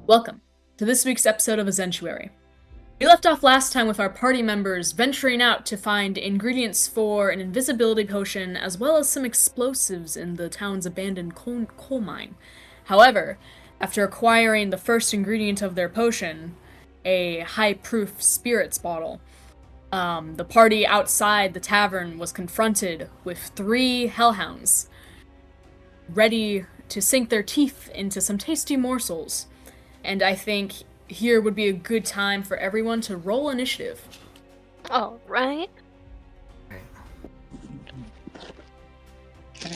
Welcome to this week's episode of A Zentuary. We left off last time with our party members venturing out to find ingredients for an invisibility potion as well as some explosives in the town's abandoned coal mine. However, after acquiring the first ingredient of their potion, a high-proof spirits bottle, the party outside the tavern was confronted with 3 hellhounds, ready to sink their teeth into some tasty morsels. And I think here would be a good time for everyone to roll initiative. All right. Did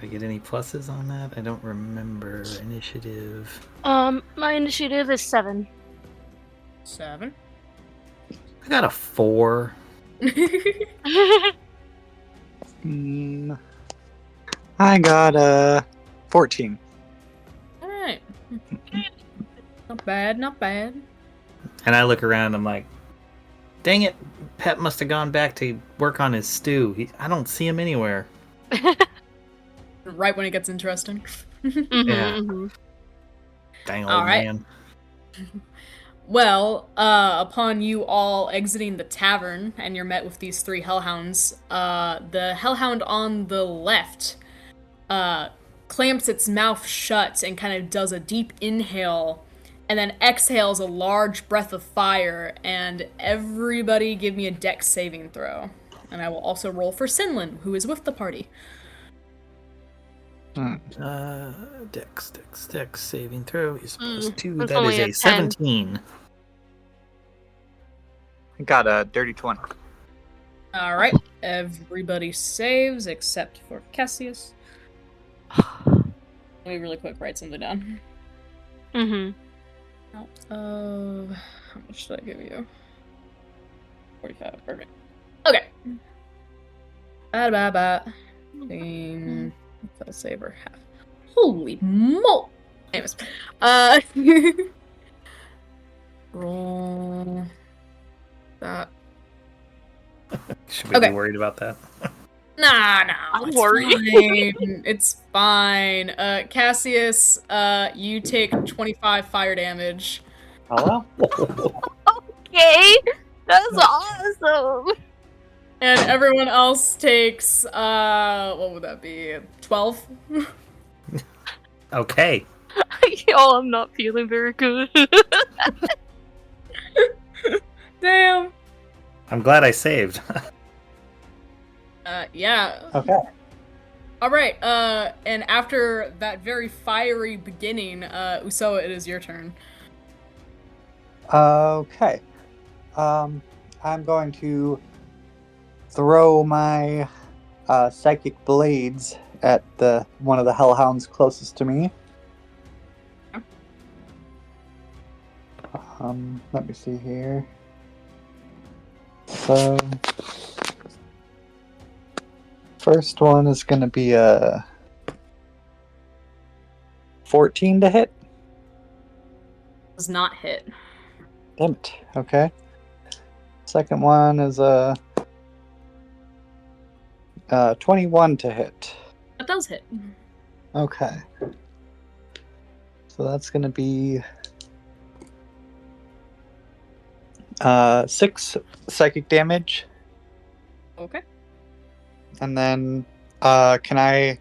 I get any pluses on that? I don't remember. Initiative. My initiative is 7. 7. I got a 4. I got a 14. Alright. Not bad, not bad. And I look around, I'm like, dang it, Pep must have gone back to work on his stew. I don't see him anywhere. Right when it gets interesting. Yeah. Dang old man. Well, upon you all exiting the tavern, and you're met with these 3 hellhounds, the hellhound on the left, clamps its mouth shut and kind of does a deep inhale, and then exhales a large breath of fire, and everybody give me a dex saving throw. And I will also roll for Sinlin, who is with the party. Dex saving throw is plus 2. That's That is only a a 10. 17. I got a dirty 20. Alright, everybody saves except for Cassius. Let me really quick write something down. Out of... How much did I give you? 45, perfect. Okay. Fail saver half. Holy mo! Anyways. Roll... That. Should we be worried about that? Nah, I'm it's worried. fine. It's fine. Cassius, you take 25 fire damage. Hello? Okay, that's awesome. And everyone else takes, what would that be? 12? Okay. Oh, I'm not feeling very good. Damn. I'm glad I saved. Yeah. Okay. Alright, and after that very fiery beginning, Usoa, it is your turn. Okay. I'm going to throw my psychic blades at one of the hellhounds closest to me. Let me see here. So, first one is going to be a 14 to hit. Does not hit. Damn it. Okay. Second one is a 21 to hit. That does hit. Okay. So that's going to be 6 psychic damage. Okay. And then can I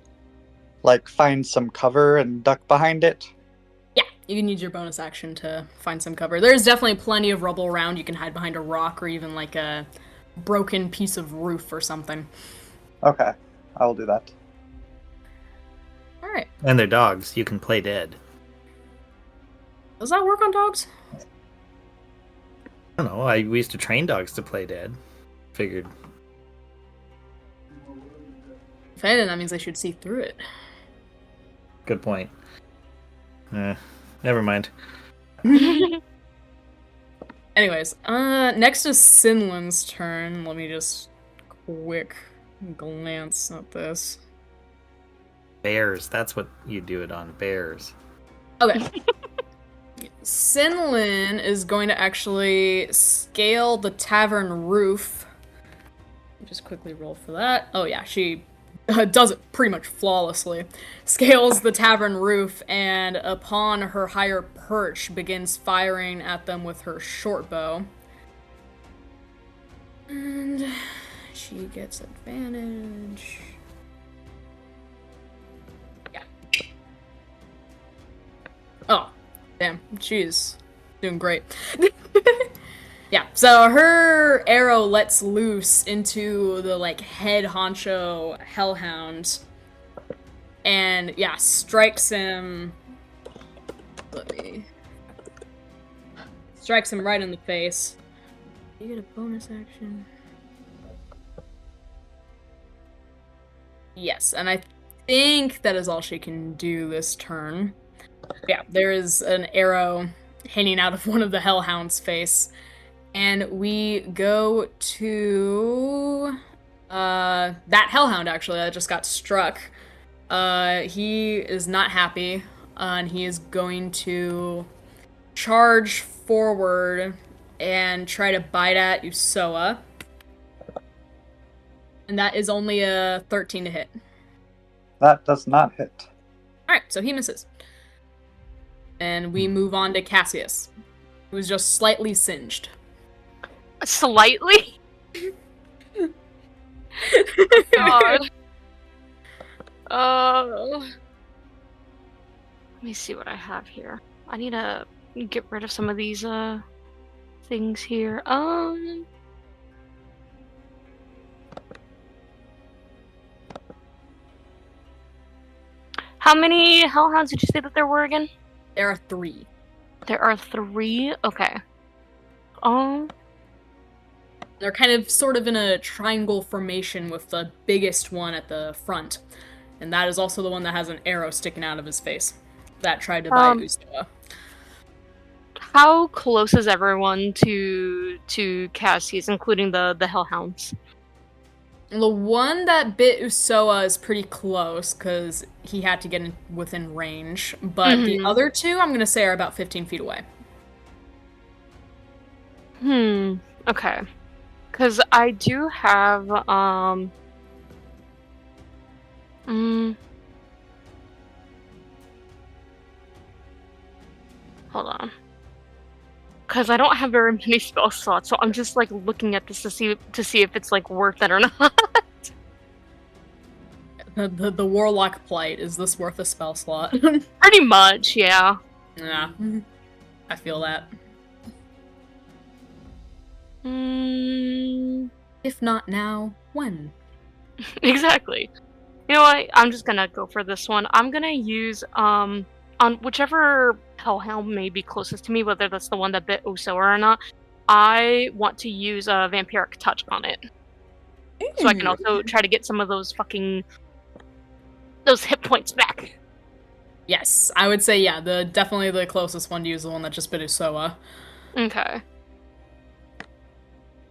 find some cover and duck behind it? Yeah, you can use your bonus action to find some cover. There's definitely plenty of rubble around. You can hide behind a rock or even like a broken piece of roof or something. Okay. I will do that. Alright. And they're dogs. You can play dead. Does that work on dogs? I don't know. We used to train dogs to play dead. Figured. If anything, that means they should see through it. Good point. Never mind. Anyways, next is Sinlin's turn. Let me just quick glance at this. Bears. That's what you do it on. Bears. Okay. Sinlin is going to actually scale the tavern roof. Just quickly roll for that. Oh yeah, she does it pretty much flawlessly, scales the tavern roof, and upon her higher perch begins firing at them with her short bow. And she gets advantage. Yeah. Oh, damn. She's doing great. Yeah, so her arrow lets loose into the, like, head honcho hellhound. And, yeah, strikes him... Strikes him right in the face. You get a bonus action. Yes, and I think that is all she can do this turn. Yeah, there is an arrow hanging out of one of the hellhound's face. And we go to that hellhound, actually, that just got struck. He is not happy, and he is going to charge forward and try to bite at Usoa. And that is only a 13 to hit. That does not hit. Alright, so he misses. And we move on to Cassius, who's just slightly singed. Slightly? God. Let me see what I have here. I need to get rid of some of these things here. How many hellhounds did you say that there were again? There are 3. There are 3? Okay. They're kind of sort of in a triangle formation with the biggest one at the front. And that is also the one that has an arrow sticking out of his face. That tried to bite Usoa. How close is everyone to Cassius, including the hellhounds? The one that bit Usoa is pretty close, because he had to get within range. But the other 2, I'm going to say, are about 15 feet away. Okay. Because I do have, hold on. Because I don't have very many spell slots, so I'm just, like, looking at this to see if it's, like, worth it or not. The Warlock Plight, is this worth a spell slot? Pretty much, yeah. Yeah. I feel that. If not now, when? Exactly. You know what? I'm just gonna go for this one. I'm gonna use, on whichever hellhound may be closest to me, whether that's the one that bit Usoa or not, I want to use a vampiric touch on it. So I can also try to get some of those those hit points back. Yes, I would say, yeah, definitely the closest one to use the one that just bit Usoa. Okay.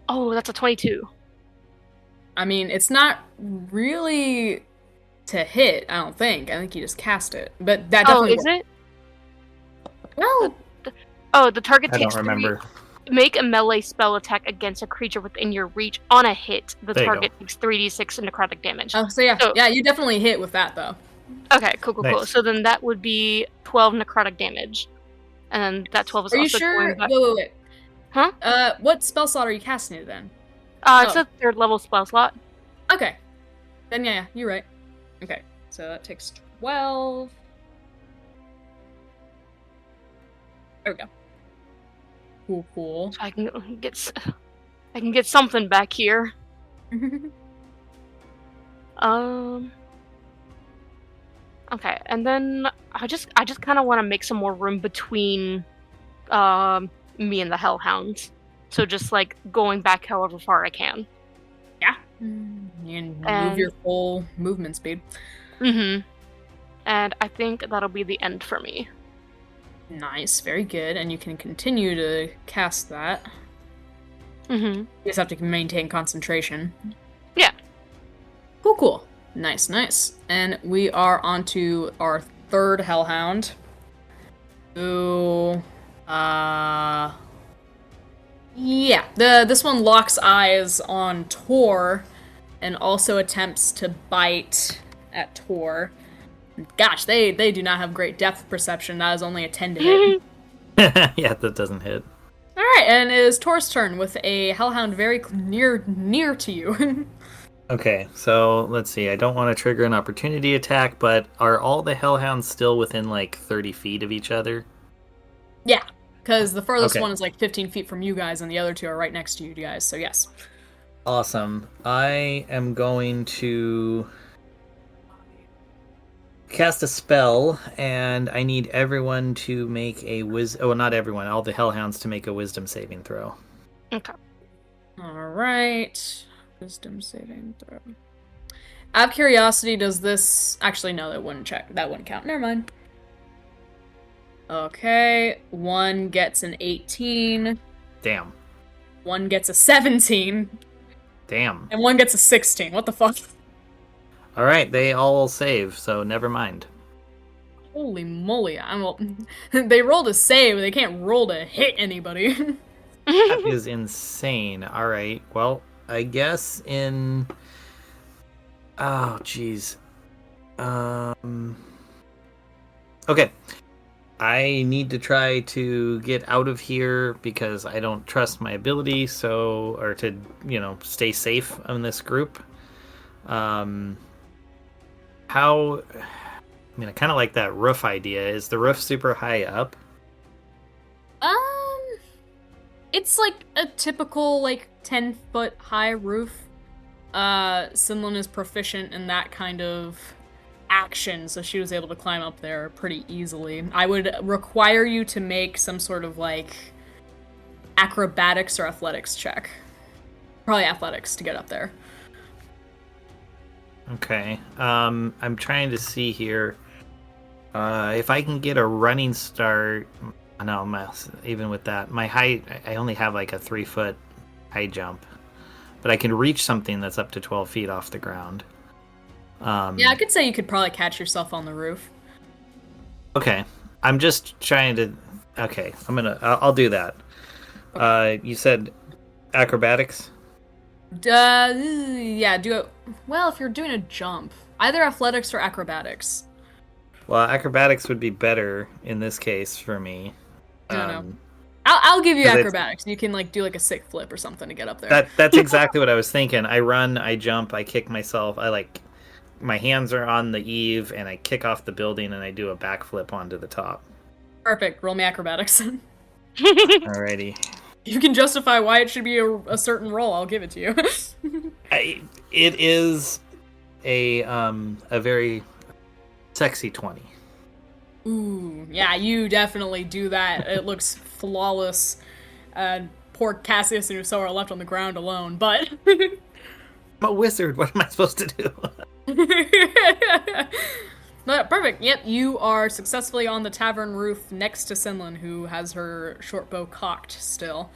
Oh, that's a 22. I mean, it's not really to hit, I don't think. I think you just cast it. But that definitely is it? Well... the target I takes don't remember. Make a melee spell attack against a creature within your reach. On a hit, the There you target takes 3d6 necrotic damage. Oh, so yeah, you definitely hit with that, though. Okay, cool. Nice. So then that would be 12 necrotic damage. And then that 12 is Are you also sure? going back. Wait. Huh? What spell slot are you casting it then? It's a 3rd level spell slot. Okay. Then yeah, you're right. Okay, so that takes 12. There we go. Cool. So I can get something back here. Okay, and then I just kind of want to make some more room between me and the hellhounds. So just like going back however far I can. Yeah. You can move your full movement speed. And I think that'll be the end for me. Nice, very good. And you can continue to cast that. You just have to maintain concentration. Yeah. Cool. Nice. And we are on to our 3rd hellhound. Who, yeah, this one locks eyes on Tor and also attempts to bite at Tor. Gosh, they do not have great depth perception. That is only a 10 to hit. Yeah, that doesn't hit. All right, and it is Tor's turn with a hellhound very near to you. Okay, so let's see. I don't want to trigger an opportunity attack, but are all the hellhounds still within like 30 feet of each other? Yeah, because the furthest Okay. one is like 15 feet from you guys, and the other two are right next to you guys. So yes. Awesome. I am going to cast a spell, and I need everyone to make a wisdom. Oh, not everyone. All the hellhounds to make a wisdom saving throw. Okay. All right. Wisdom saving throw. Out of curiosity, does this actually no? That wouldn't check. That wouldn't count. Never mind. Okay, one gets an 18, Damn. one gets a 17, Damn. and one gets a 16. What the fuck? All right, they all save, so never mind. Holy moly! They rolled a save, but they can't roll to hit anybody. That is insane. All right. Well, I guess in. Oh, jeez. Okay. I need to try to get out of here because I don't trust my ability, or to, stay safe in this group. How? I mean, I kind of like that roof idea. Is the roof super high up? It's like a typical 10-foot high roof. Sinlin is proficient in that kind of action, so she was able to climb up there pretty easily. I would require you to make some sort of acrobatics or athletics check. Probably athletics to get up there. Okay. I'm trying to see here. If I can get a running start. No, even with that, my height, I only have like a 3-foot high jump, but I can reach something that's up to 12 feet off the ground. Yeah, I could say you could probably catch yourself on the roof. Okay, I'm just trying to. Okay, I'll do that. Okay. You said acrobatics. Yeah, do it. Well, if you're doing a jump, either athletics or acrobatics. Well, acrobatics would be better in this case for me. I don't know. I'll give you 'cause acrobatics. You can do a sick flip or something to get up there. That's exactly what I was thinking. I run, I jump, I kick myself. My hands are on the eave, and I kick off the building, and I do a backflip onto the top. Perfect. Roll me acrobatics. Alrighty. You can justify why it should be a certain roll. I'll give it to you. It is a very sexy 20. Ooh, yeah, you definitely do that. It looks flawless. Poor Cassius and Uso are left on the ground alone, but... I'm a wizard. What am I supposed to do? No, perfect. Yep, you are successfully on the tavern roof next to Sinlin, who has her short bow cocked still.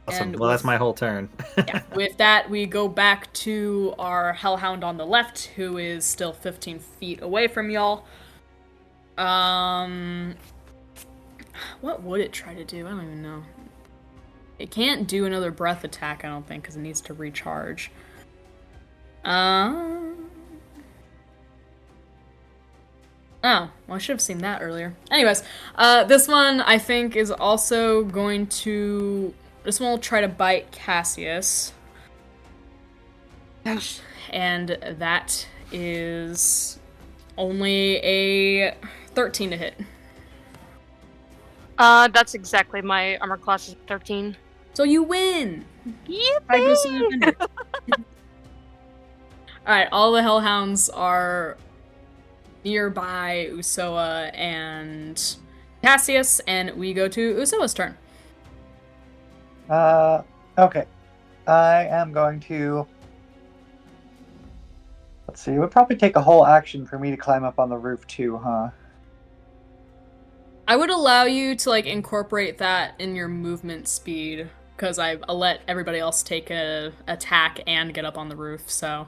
Awesome. Well, that's my whole turn. Yeah, with that, we go back to our hellhound on the left, who is still 15 feet away from y'all. What would it try to do? I don't even know. It can't do another breath attack, I don't think, because it needs to recharge. Oh, well, I should have seen that earlier. Anyways, this one, I think, is also going to... This one will try to bite Cassius. And that is only a 13 to hit. That's exactly my armor class is 13. So you win! Yippee! Alright, all the Hellhounds are nearby Usoa and Cassius, and we go to Usoa's turn. Okay. I am going to... Let's see, it would probably take a whole action for me to climb up on the roof too, huh? I would allow you to, incorporate that in your movement speed, because I'll let everybody else take a attack and get up on the roof, so...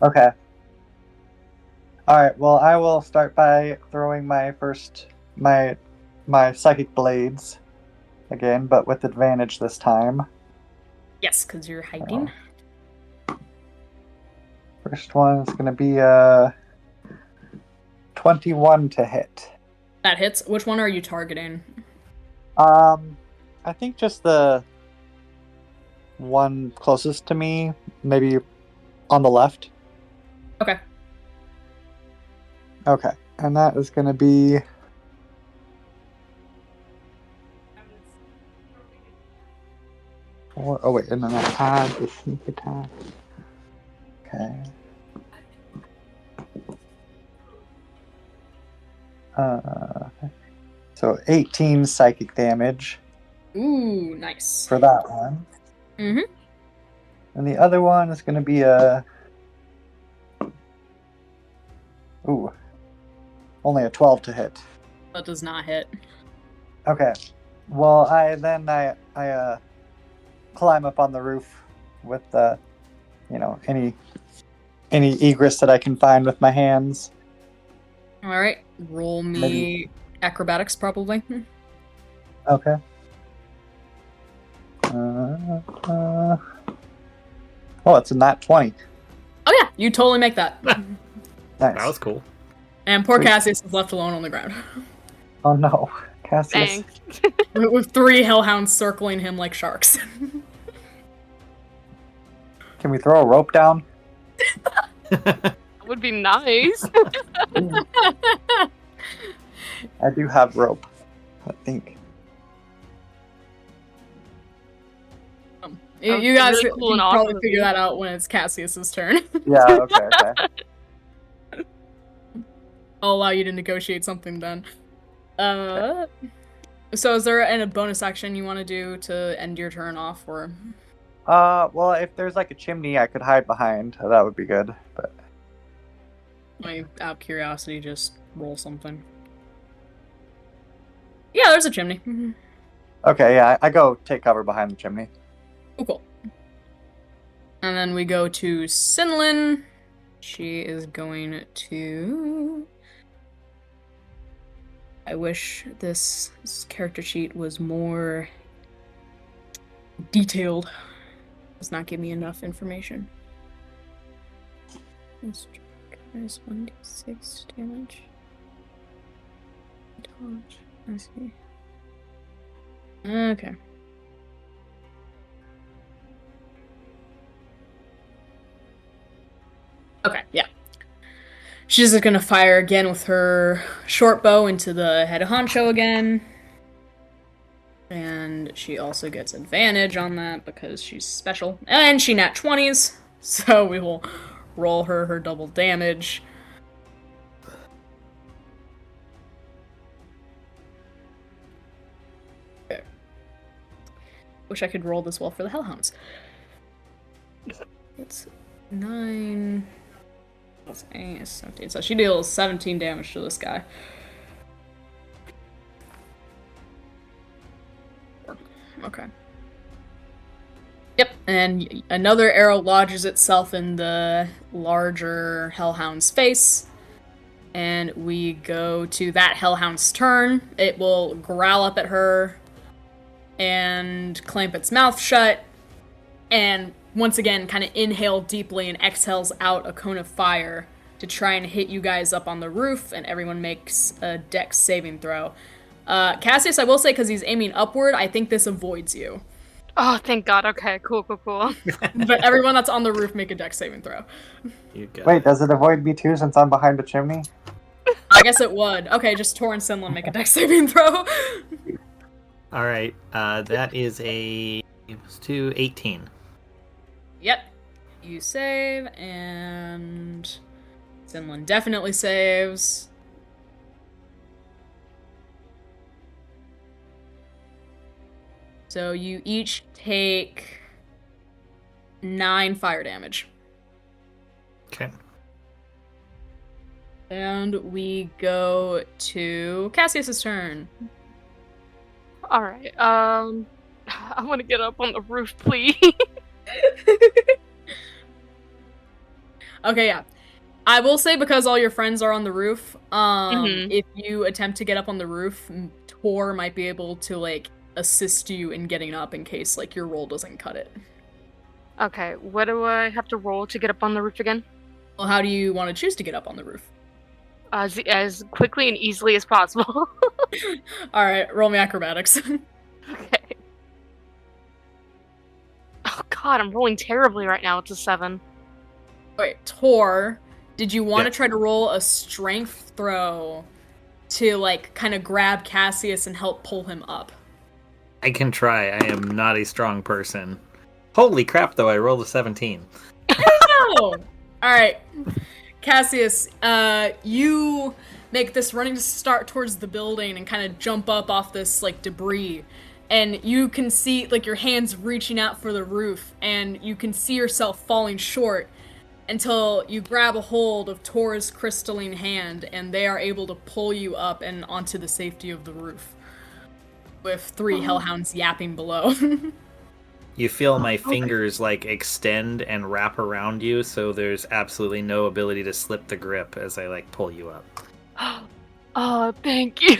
Okay. Alright, well, I will start by throwing my psychic blades again, but with advantage this time. Yes, because you're hiding. First one is going to be 21 to hit. That hits. Which one are you targeting? I think just the one closest to me, maybe on the left. Okay. Okay, and that is going to be... Oh wait, and then I had the sneak attack. Okay. So 18 psychic damage Ooh, nice. for that one. Mm-hmm. And the other one is going to be only a 12 to hit. That does not hit. Okay. Well, I climb up on the roof with any egress that I can find with my hands. All right. Roll me Maybe. acrobatics, probably. Okay. It's a nat 20. Oh yeah, you totally make that. Nice. That was cool. And poor Sweet. Cassius is left alone on the ground. Oh no, Cassius. Thanks. with 3 hellhounds circling him like sharks. Can we throw a rope down? That would be nice. I do have rope, I think. You guys really cool can and probably awesome. figure that out when it's Cassius's turn. Yeah, okay. I'll allow you to negotiate something then. So is there a bonus action you want to do to end your turn off, or? Well, if there's like a chimney I could hide behind, that would be good. But Out of curiosity, just roll something. Yeah, there's a chimney. okay, yeah, I go take cover behind the chimney. Oh, cool. And then we go to Sinlin. She is going to... I wish this character sheet was more detailed. It does not give me enough information. There's 1d6 damage. Dodge. I see. Okay. Okay, yeah. She's just gonna fire again with her short bow into the head of honcho again. And she also gets advantage on that because she's special. And she nat 20s, so we will roll her double damage. Okay. Wish I could roll this well for the Hellhounds. It's 9... Plus 8 is 17. So she deals 17 damage to this guy. Okay. Yep, and another arrow lodges itself in the larger Hellhound's face. And we go to that Hellhound's turn. It will growl up at her and clamp its mouth shut. And once again, kind of inhale deeply and exhales out a cone of fire to try and hit you guys up on the roof, and everyone makes a dex saving throw. Cassius, I will say, because he's aiming upward, I think this avoids you. Oh, thank God. Okay, cool. But everyone that's on the roof, make a dex saving throw. You got Wait, it. does it avoid me too since I'm behind the chimney? I guess it would. Okay, just Tor and Sinlin make a dex saving throw. All right, that is a 18. Yep. You save, and Sinlin definitely saves. So you each take 9 fire damage. Okay. And we go to Cassius's turn. All right. I want to get up on the roof, please. Okay, yeah. I will say, because all your friends are on the roof, Mhm. if you attempt to get up on the roof, Tor might be able to, like, assist you in getting up in case, like, your roll doesn't cut it. Okay, what do I have to roll to get up on the roof again? Well, how do you want to choose to get up on the roof? As quickly and easily as possible. All right, roll me acrobatics. Okay. Oh god, I'm rolling terribly right now. It's a 7. Wait, Tor, did you want to Yeah. try to roll a strength throw to like kind of grab Cassius and help pull him up? I can try. I am not a strong person. Holy crap, though, I rolled a 17. No! Alright. Cassius, you make this running start towards the building and kind of jump up off this, like, debris. And you can see, like, your hands reaching out for the roof, and you can see yourself falling short until you grab a hold of Tor's crystalline hand, and they are able to pull you up and onto the safety of the roof. With 3 hellhounds yapping below. You feel my fingers like extend and wrap around you, so there's absolutely no ability to slip the grip as I like pull you up. Oh, thank you.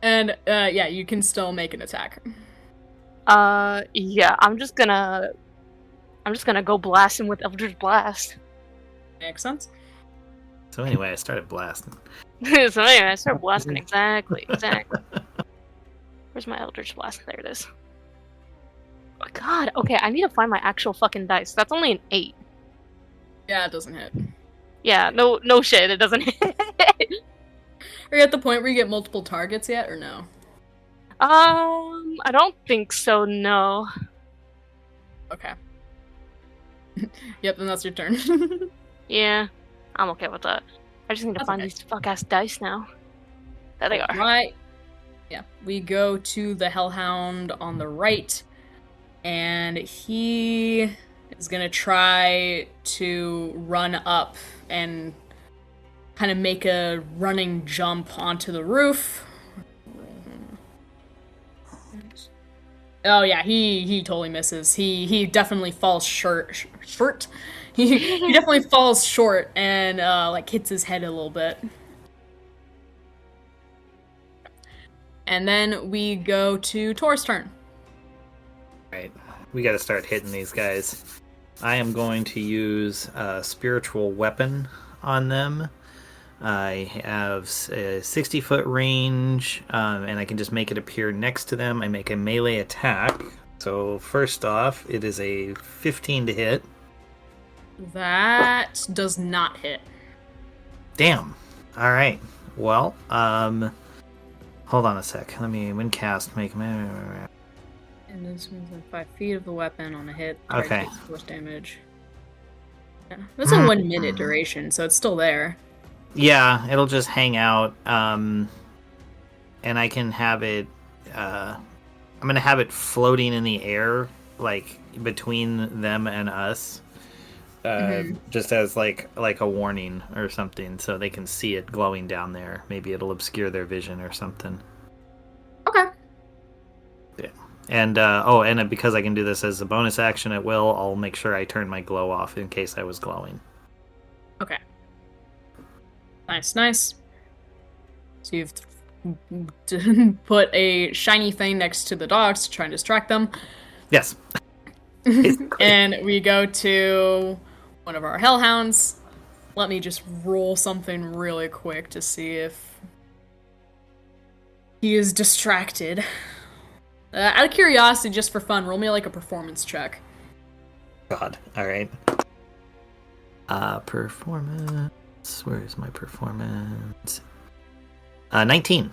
And, yeah, you can still make an attack. Yeah, I'm just gonna go blast him with Eldritch Blast. Makes sense. So anyway, I started blasting. So anyway, I start blasting. Exactly. Where's my Eldritch Blast? There it is. Oh, God, okay, I need to find my actual fucking dice. That's only an 8. Yeah, it doesn't hit. Yeah, no shit, it doesn't hit. Are you at the point where you get multiple targets yet, or no? I don't think so, no. Okay. Yep, then that's your turn. Yeah, I'm okay with that. I just need to That's find okay. these fuck-ass dice now. There they are. Right. Yeah, we go to the Hellhound on the right, and he is gonna try to run up and kind of make a running jump onto the roof. Oh yeah, he totally misses. He definitely falls short. He definitely falls short and like hits his head a little bit. And then we go to Tor's turn. Right. We gotta start hitting these guys. I am going to use a spiritual weapon on them. I have a 60-foot range, and I can just make it appear next to them. I make a melee attack. So first off, it is a 15 to hit. That does not hit. Damn. All right. Well, hold on a sec. Let me when cast make. And this means like 5 feet of the weapon on a hit. Okay. Takes force damage. Yeah. That's a 1 minute duration, so it's still there. Yeah, it'll just hang out, and I can have it. I'm gonna have it floating in the air, like between them and us, just as like a warning or something, so they can see it glowing down there. Maybe it'll obscure their vision or something. Okay. Yeah, and because I can do this as a bonus action at will, I'll make sure I turn my glow off in case I was glowing. Okay. Nice. So you've put a shiny thing next to the dogs to try and distract them. Yes. And we go to one of our hellhounds. Let me just roll something really quick to see if he is distracted. Out of curiosity, just for fun, roll me like a performance check. God. All right. Performance. Where is my performance? 19.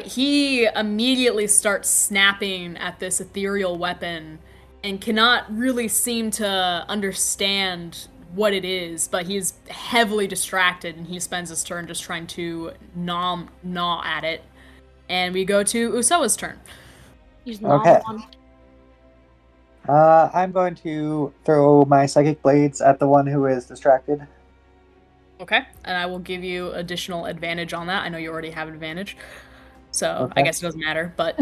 He immediately starts snapping at this ethereal weapon and cannot really seem to understand what it is, but he's heavily distracted and he spends his turn just trying to gnaw at it. And we go to Usoa's turn. He's Okay. on. I'm going to throw my psychic blades at the one who is distracted. Okay, and I will give you additional advantage on that. I know you already have advantage, so I Okay. guess it doesn't matter, but...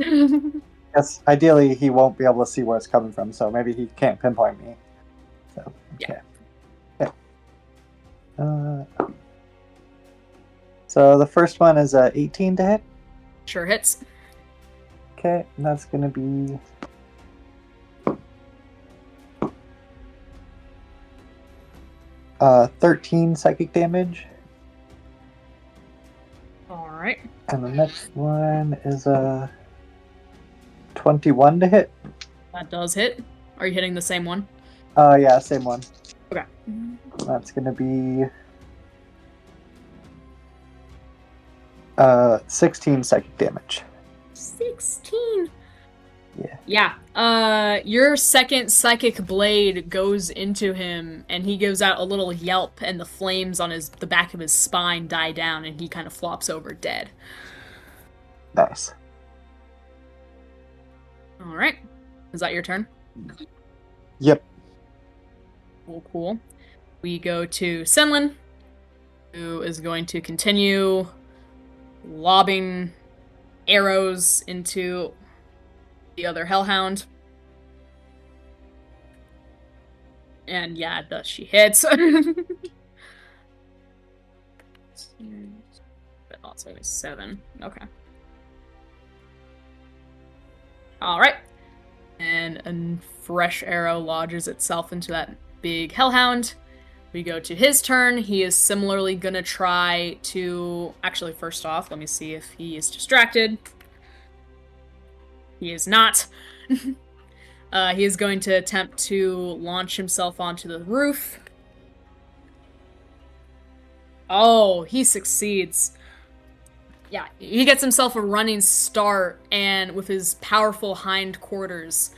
Yes, ideally he won't be able to see where it's coming from, so maybe he can't pinpoint me. So, okay. Yeah. Okay. So the first one is a 18 to hit. Sure hits. Okay, and that's gonna be 13 psychic damage. Alright. And the next one is a 21 to hit. That does hit. Are you hitting the same one? Yeah, same one. Okay. That's gonna be 16 psychic damage. 16. Yeah. Yeah. Your second psychic blade goes into him, and he gives out a little yelp, and the flames on the back of his spine die down, and he kind of flops over dead. Nice. All right. Is that your turn? Yep. Cool. We go to Senlin, who is going to continue lobbing arrows into the other Hellhound. And yeah, does she hits? But also 7. Okay. Alright. And a fresh arrow lodges itself into that big Hellhound. We go to his turn. He is similarly gonna try to... Actually, first off, let me see if he is distracted. He is not. He is going to attempt to launch himself onto the roof. Oh, he succeeds. Yeah, he gets himself a running start, and with his powerful hindquarters,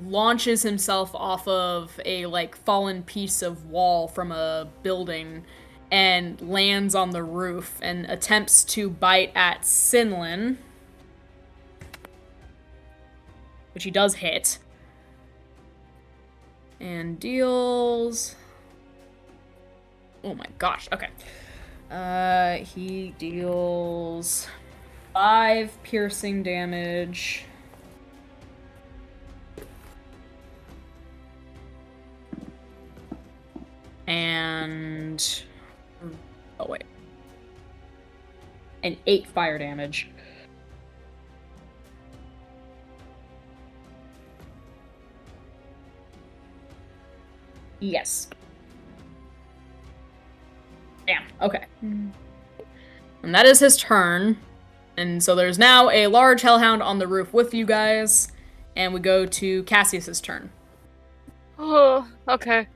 launches himself off of a, fallen piece of wall from a building, and lands on the roof, and attempts to bite at Sinlin, which he does hit. And deals... Oh my gosh, okay. He deals 5 piercing damage. And... Oh, wait. And 8 fire damage. Yes. Damn, okay. And that is his turn. And so there's now a large Hellhound on the roof with you guys. And we go to Cassius's turn. Oh, okay.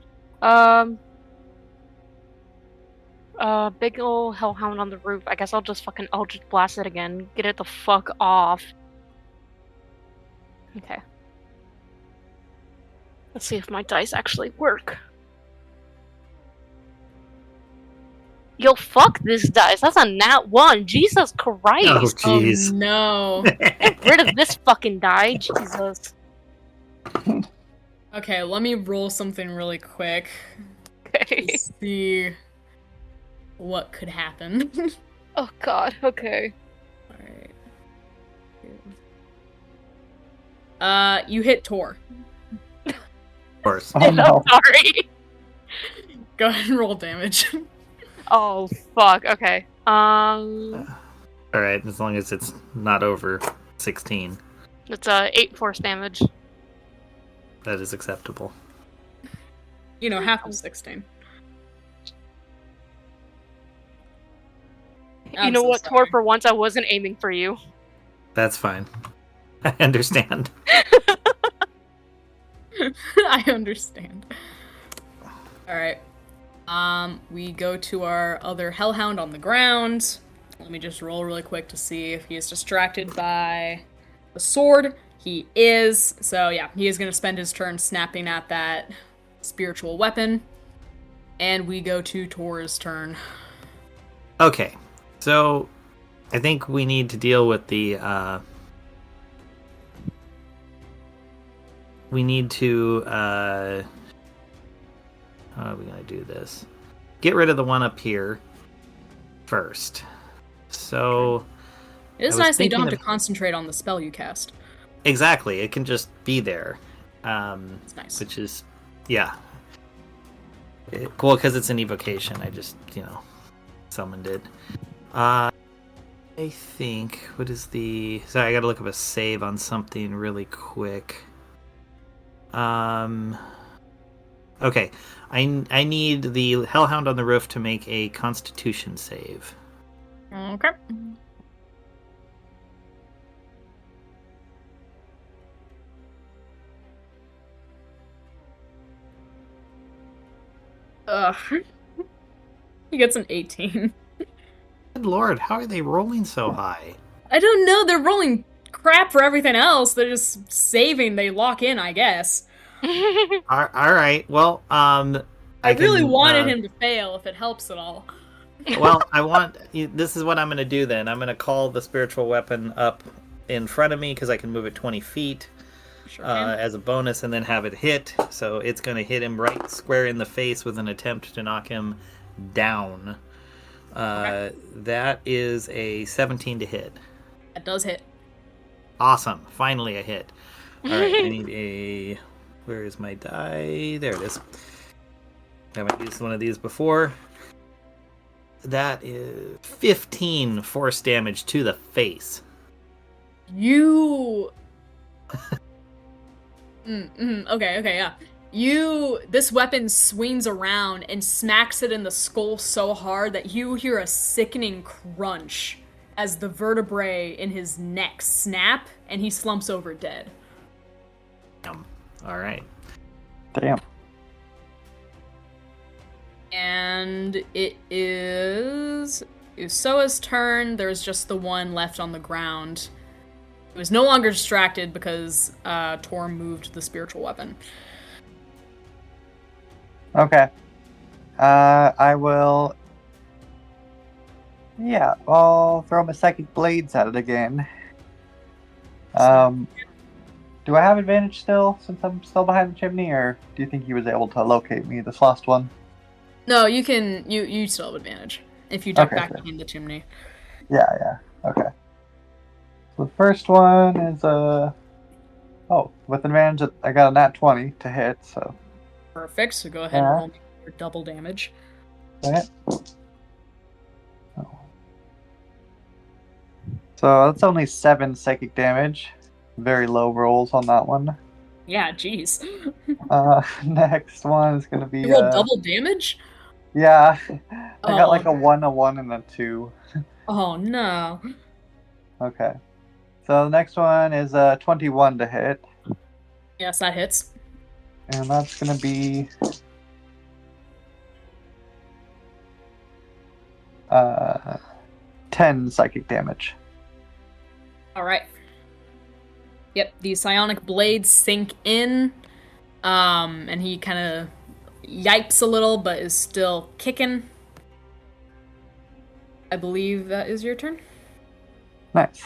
Big ol' Hellhound on the roof. I guess I'll just blast it again. Get it the fuck off. Okay. Let's see if my dice actually work. Yo, fuck this dice. That's a nat 1. Jesus Christ. Oh, jeez. Oh, no. Get rid of this fucking die. Jesus. Okay, let me roll something really quick Okay. to see what could happen. Oh god, okay. Alright. You hit Tor. Of course. Oh no. Sorry. Go ahead and roll damage. Oh, fuck, okay. Alright, as long as it's not over 16. It's 8 force damage. That is acceptable. You know, half of 16. You know what, Tor, for once I wasn't aiming for you. That's fine. I understand. I understand. Alright. We go to our other Hellhound on the ground. Let me just roll really quick to see if he is distracted by the sword. He is. So yeah, he is going to spend his turn snapping at that spiritual weapon. And we go to Tor's turn. Okay, so I think we need to deal with the, we need to, how are we going to do this? Get rid of the one up here first. So... It is nice that you don't have to concentrate on the spell you cast. Exactly, it can just be there. It's nice. Which is, yeah. Cool, because it's an evocation. I just, summoned it. I think. What is the? Sorry, I gotta look up a save on something really quick. Okay, I need the Hellhound on the roof to make a Constitution save. Okay. Ugh. He gets an 18. Good lord, how are they rolling so high? I don't know, they're rolling crap for everything else. They're just saving, they lock in, I guess. All right. Well, I really can, wanted him to fail if it helps at all. Well, this is what I'm going to do then. I'm going to call the spiritual weapon up in front of me because I can move it 20 feet Sure can. as a bonus and then have it hit. So it's going to hit him right square in the face with an attempt to knock him down. Okay. That is a 17 to hit. That does hit. Awesome. Finally a hit. All right, I need a... Where is my die? There it is. I haven't used one of these before. That is 15 force damage to the face. You... Okay, yeah. This weapon swings around and smacks it in the skull so hard that you hear a sickening crunch as the vertebrae in his neck snap and he slumps over dead. All right. Damn. And it is Usoa's turn. There's just the one left on the ground. It was no longer distracted because Tor moved the spiritual weapon. Okay. I will. Yeah, I'll throw my psychic blades at it again. Do I have advantage still since I'm still behind the chimney, or do you think he was able to locate me this last one? No, you can. You still have advantage if you duck Okay, back good. behind the chimney. Yeah. Okay. So the first one is with advantage, I got a nat 20 to hit, so. Perfect. So go ahead and roll me your double damage. Okay. Oh. So that's only 7 psychic damage. Very low rolls on that one. Yeah, jeez. Next one is gonna be. You rolled double damage? Yeah, I got like Oh. a 1, and a 2. Oh no. Okay. So the next one is 21 to hit, Yes, that hits. and that's gonna be 10 psychic damage. All right. Yep, the psionic blades sink in, and he kind of yipes a little, but is still kicking. I believe that is your turn. Nice.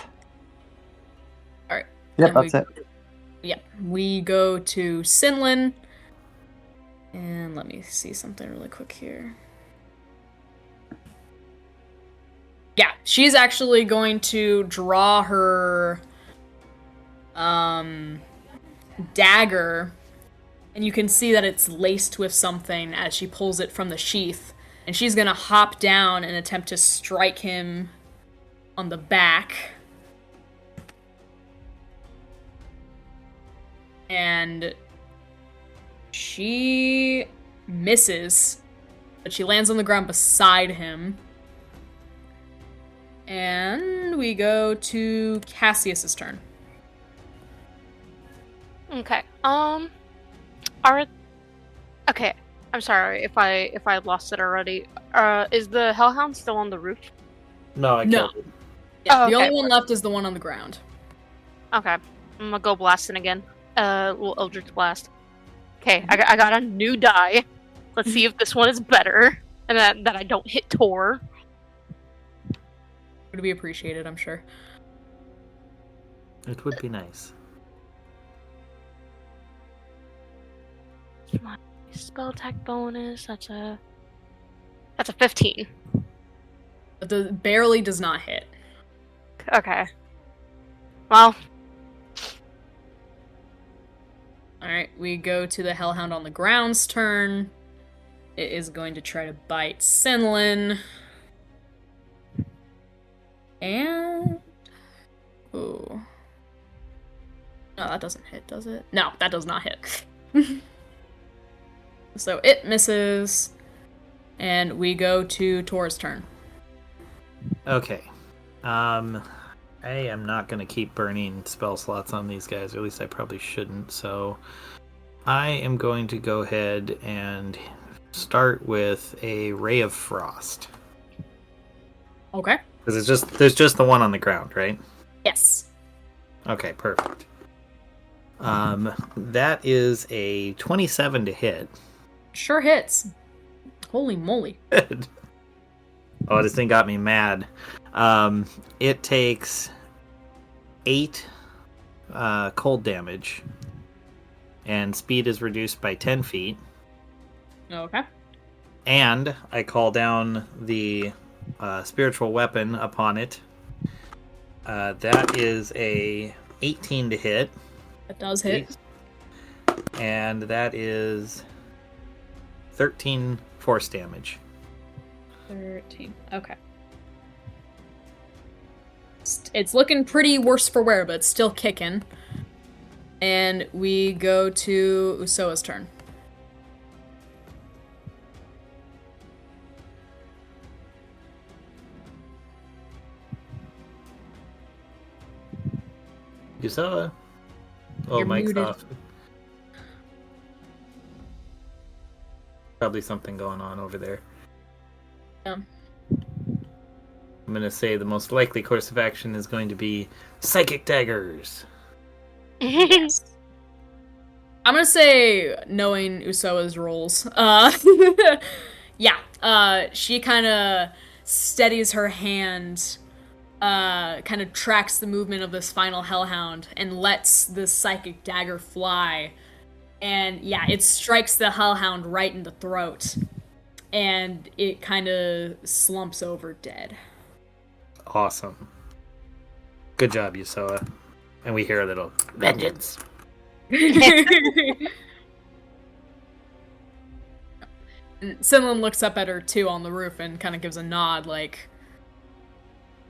All right. Yep, And that's it. Yep, we go to Sinlin, and let me see something really quick here. Yeah, she's actually going to draw her dagger, and you can see that it's laced with something as she pulls it from the sheath, and she's gonna hop down and attempt to strike him on the back. And she misses, but she lands on the ground beside him. And we go to Cassius's turn. Okay. Okay. I'm sorry if I lost it already. Is the Hellhound still on the roof? No, I No. killed it. Yeah, Oh, the okay. only one left is the one on the ground. Okay. I'm gonna go blasting again. Little Eldritch Blast. Okay, I got a new die. Let's see if this one is better, and that I don't hit Tor. Would be appreciated, I'm sure. It would be nice. My spell attack bonus. That's a 15. But the barely does not hit. Okay. Well, Alright, we go to the Hellhound on the ground's turn. It is going to try to bite Sinlin. And Oh, that doesn't hit, does it? No, that does not hit. So it misses, and we go to Tor's turn. Okay. I am not going to keep burning spell slots on these guys, or at least I probably shouldn't. So I am going to go ahead and start with a Ray of Frost. Okay. Because there's just the one on the ground, right? Yes. Okay, perfect. That is a 27 to hit. Sure hits. Holy moly. Oh, this thing got me mad. It takes 8 cold damage, and speed is reduced by 10 feet. Okay. And I call down the spiritual weapon upon it. That is a 18 to hit. That does hit. And that is 13 force damage. 13. Okay. It's looking pretty worse for wear, but it's still kicking. And we go to Usoa's turn. Usoa? Oh, You're mic's muted. off. Probably something going on over there. Yeah. I'm going to say the most likely course of action is going to be Psychic Daggers. Yes. I'm gonna say, knowing Usoa's rules, yeah, she kind of steadies her hand, kind of tracks the movement of this final hellhound, and lets the psychic dagger fly. And yeah, it strikes the hellhound right in the throat, and it kind of slumps over dead. Awesome. Good job, Usoa. And we hear a little vengeance. And Sinlin looks up at her too on the roof and kind of gives a nod, like,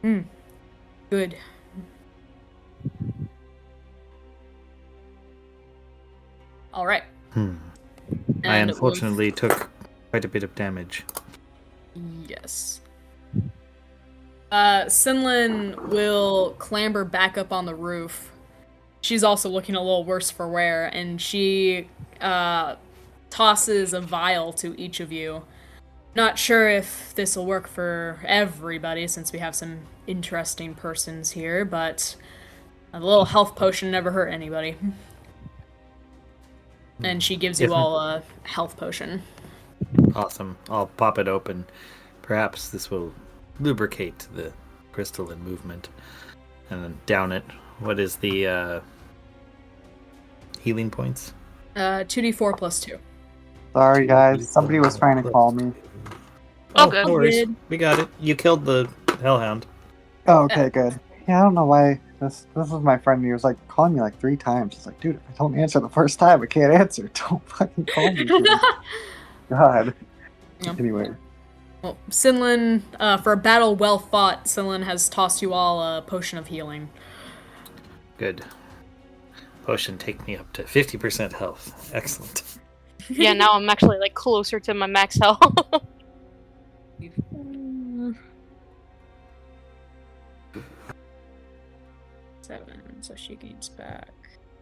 good. All right. I And unfortunately took quite a bit of damage. Yes. Sinlin will clamber back up on the roof. She's also looking a little worse for wear, and she tosses a vial to each of you. Not sure if this will work for everybody, since we have some interesting persons here, but a little health potion never hurt anybody. And she gives you all a health potion. Awesome. I'll pop it open. Perhaps this will lubricate the crystalline movement. And then down it. What is the healing points? 2d4 plus 2. Sorry, guys. Somebody was trying to call me. Oh, good. No worries. Good. We got it. You killed the hellhound. Oh, okay, good. Yeah, I don't know why. This is my friend. He was like calling me like 3 times. It's like, dude, if I don't answer the first time, I can't answer. Don't fucking call me. Dude. God. Yep. Anyway. Well, Sinlin, for a battle well fought, Sinlin has tossed you all a potion of healing. Good. Potion take me up to 50% health. Excellent. Yeah, now I'm actually like closer to my max health. 7, so she gains back.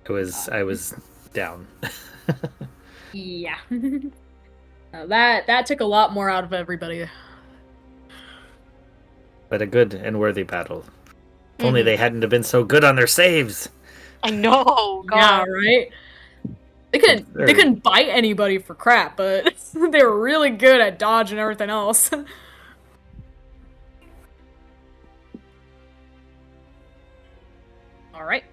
I was down. Yeah. That took a lot more out of everybody. But a good and worthy battle. If only they hadn't have been so good on their saves. I know, Yeah, God. right? They couldn't bite anybody for crap, but they were really good at dodge and everything else. Alright.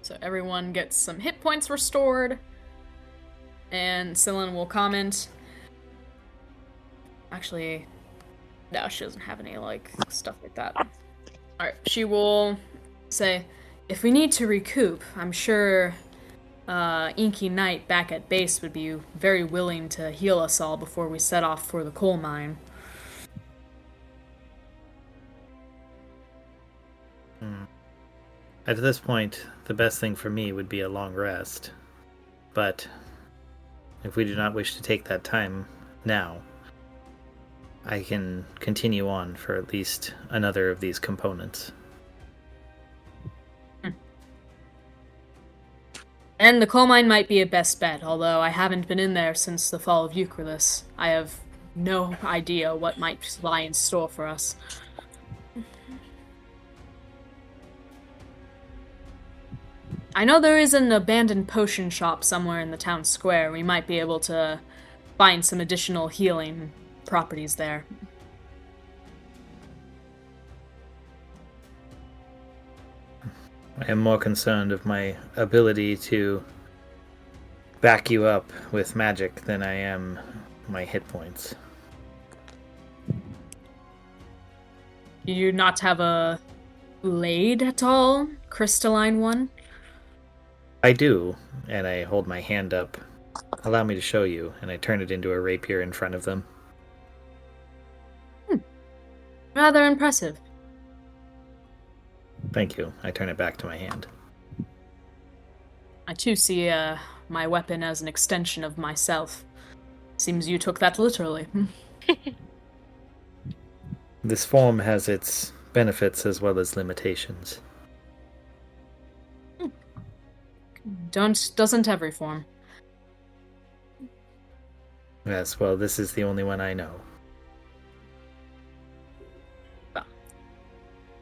So everyone gets some hit points restored. And Scyllin will comment. Actually, no, she doesn't have any, like, stuff like that. Alright, she will say, if we need to recoup, I'm sure Inky Knight back at base would be very willing to heal us all before we set off for the coal mine. at this point, the best thing for me would be a long rest. But if we do not wish to take that time now, I can continue on for at least another of these components. And the coal mine might be a best bet, although I haven't been in there since the fall of Eucharist. I have no idea what might lie in store for us. I know there is an abandoned potion shop somewhere in the town square. We might be able to find some additional healing properties there. I am more concerned of my ability to back you up with magic than I am my hit points. Do you not have a blade at all? Crystalline one? I do, and I hold my hand up. Allow me to show you, and I turn it into a rapier in front of them. Rather impressive. Thank you. I turn it back to my hand. I too see my weapon as an extension of myself. Seems you took that literally. This form has its benefits as well as limitations. Doesn't every form. Yes, well, this is the only one I know.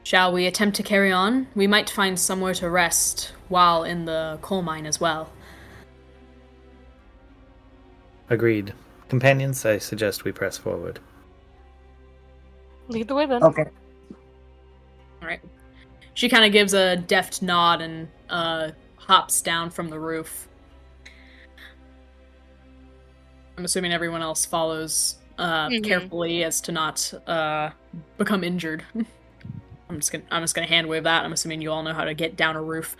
Shall we attempt to carry on? We might find somewhere to rest while in the coal mine as well. Agreed. Companions, I suggest we press forward. Lead the way then. Okay. Alright. She kind of gives a deft nod and hops down from the roof. I'm assuming everyone else follows carefully as to not become injured. I'm just gonna hand wave that. I'm assuming you all know how to get down a roof.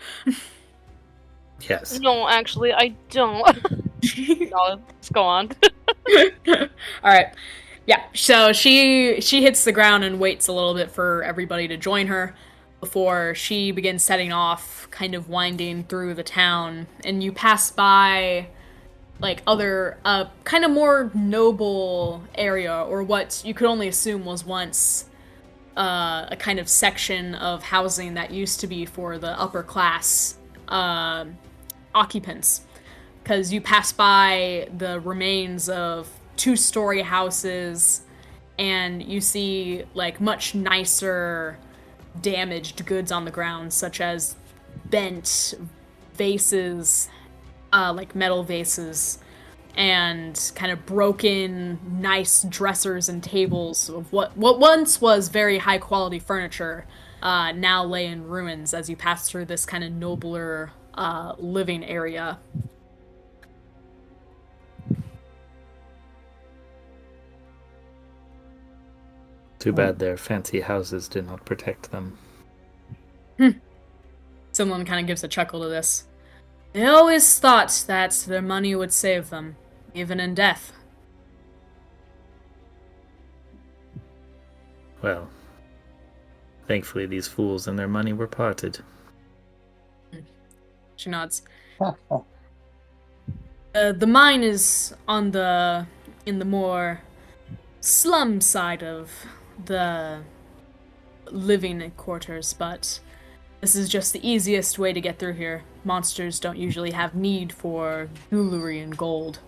Yes. No, actually, I don't. No, let's go on. Alright. Yeah, so she hits the ground and waits a little bit for everybody to join her before she begins setting off, kind of winding through the town, and you pass by like other kind of more noble area, or what you could only assume was once a kind of section of housing that used to be for the upper class occupants, because you pass by the remains of two-story houses, and you see like much nicer damaged goods on the ground, such as bent vases, like metal vases, and kind of broken nice dressers and tables of what once was very high quality furniture, now lay in ruins as you pass through this kind of nobler living area. Too bad their fancy houses did not protect them. Someone kind of gives a chuckle to this. They always thought that their money would save them, even in death. Well, thankfully these fools and their money were parted. She nods. The mine is in the more slum side of the living quarters, but this is just the easiest way to get through here. Monsters don't usually have need for jewelry and gold.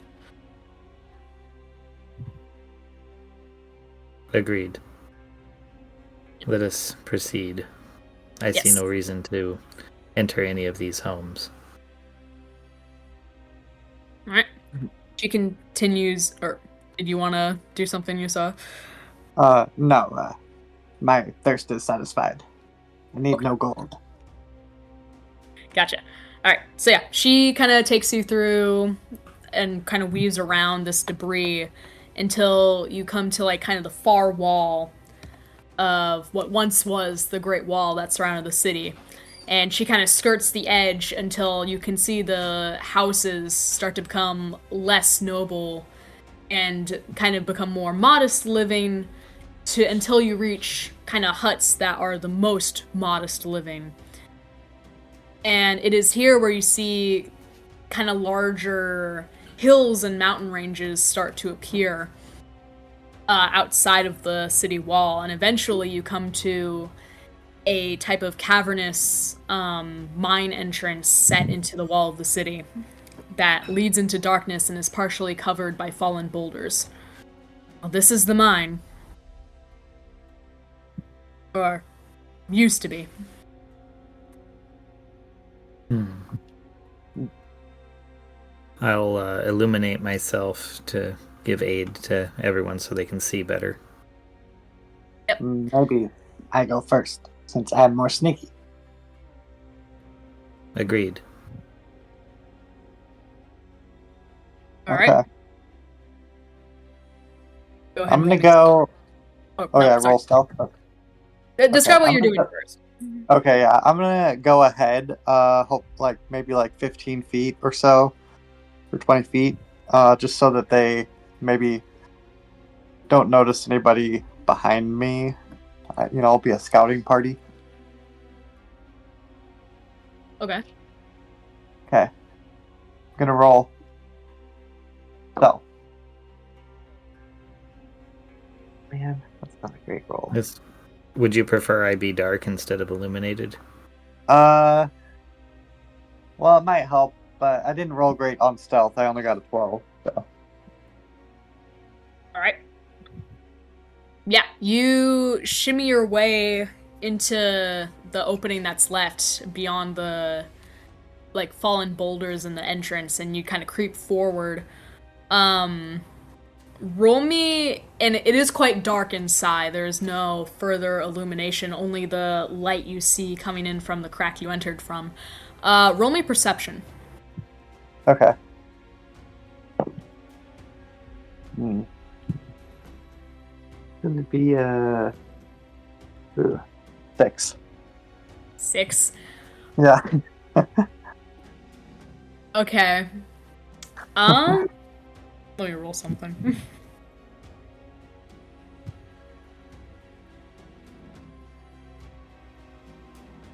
Agreed. Let us proceed. I see Yes. no reason to enter any of these homes. Alright. She continues, or did you want to do something you saw? No, my thirst is satisfied. I need no gold. Gotcha. Alright, so yeah, she kind of takes you through and kind of weaves around this debris until you come to like kind of the far wall of what once was the Great Wall that surrounded the city. And she kind of skirts the edge until you can see the houses start to become less noble and kind of become more modest living until you reach kind of huts that are the most modest living. And it is here where you see kind of larger hills and mountain ranges start to appear outside of the city wall, and eventually you come to a type of cavernous mine entrance set into the wall of the city that leads into darkness and is partially covered by fallen boulders. Well, this is the mine. Or used to be. I'll illuminate myself to give aid to everyone so they can see better. Maybe I go first, since I'm more sneaky. Agreed. All right. Okay. Go ahead. I'm gonna go. Oh, Oh no, yeah, sorry. roll stealth. Describe what I'm you're gonna doing go- first. Okay, yeah, I'm gonna go ahead. Hope maybe 15 feet or so, or 20 feet. Just so that they maybe don't notice anybody behind me. I'll be a scouting party. Okay. Okay. I'm gonna roll. So. Man, that's not a great roll. Would you prefer I be dark instead of illuminated? Well, it might help, but I didn't roll great on stealth. I only got a 12. So. All right. Yeah, you shimmy your way into the opening that's left beyond the fallen boulders in the entrance, and you kind of creep forward. Roll me, and it is quite dark inside. There is no further illumination, only the light you see coming in from the crack you entered from. Roll me perception. Okay. Gonna be 6. 6. Yeah. Okay. Let me roll something.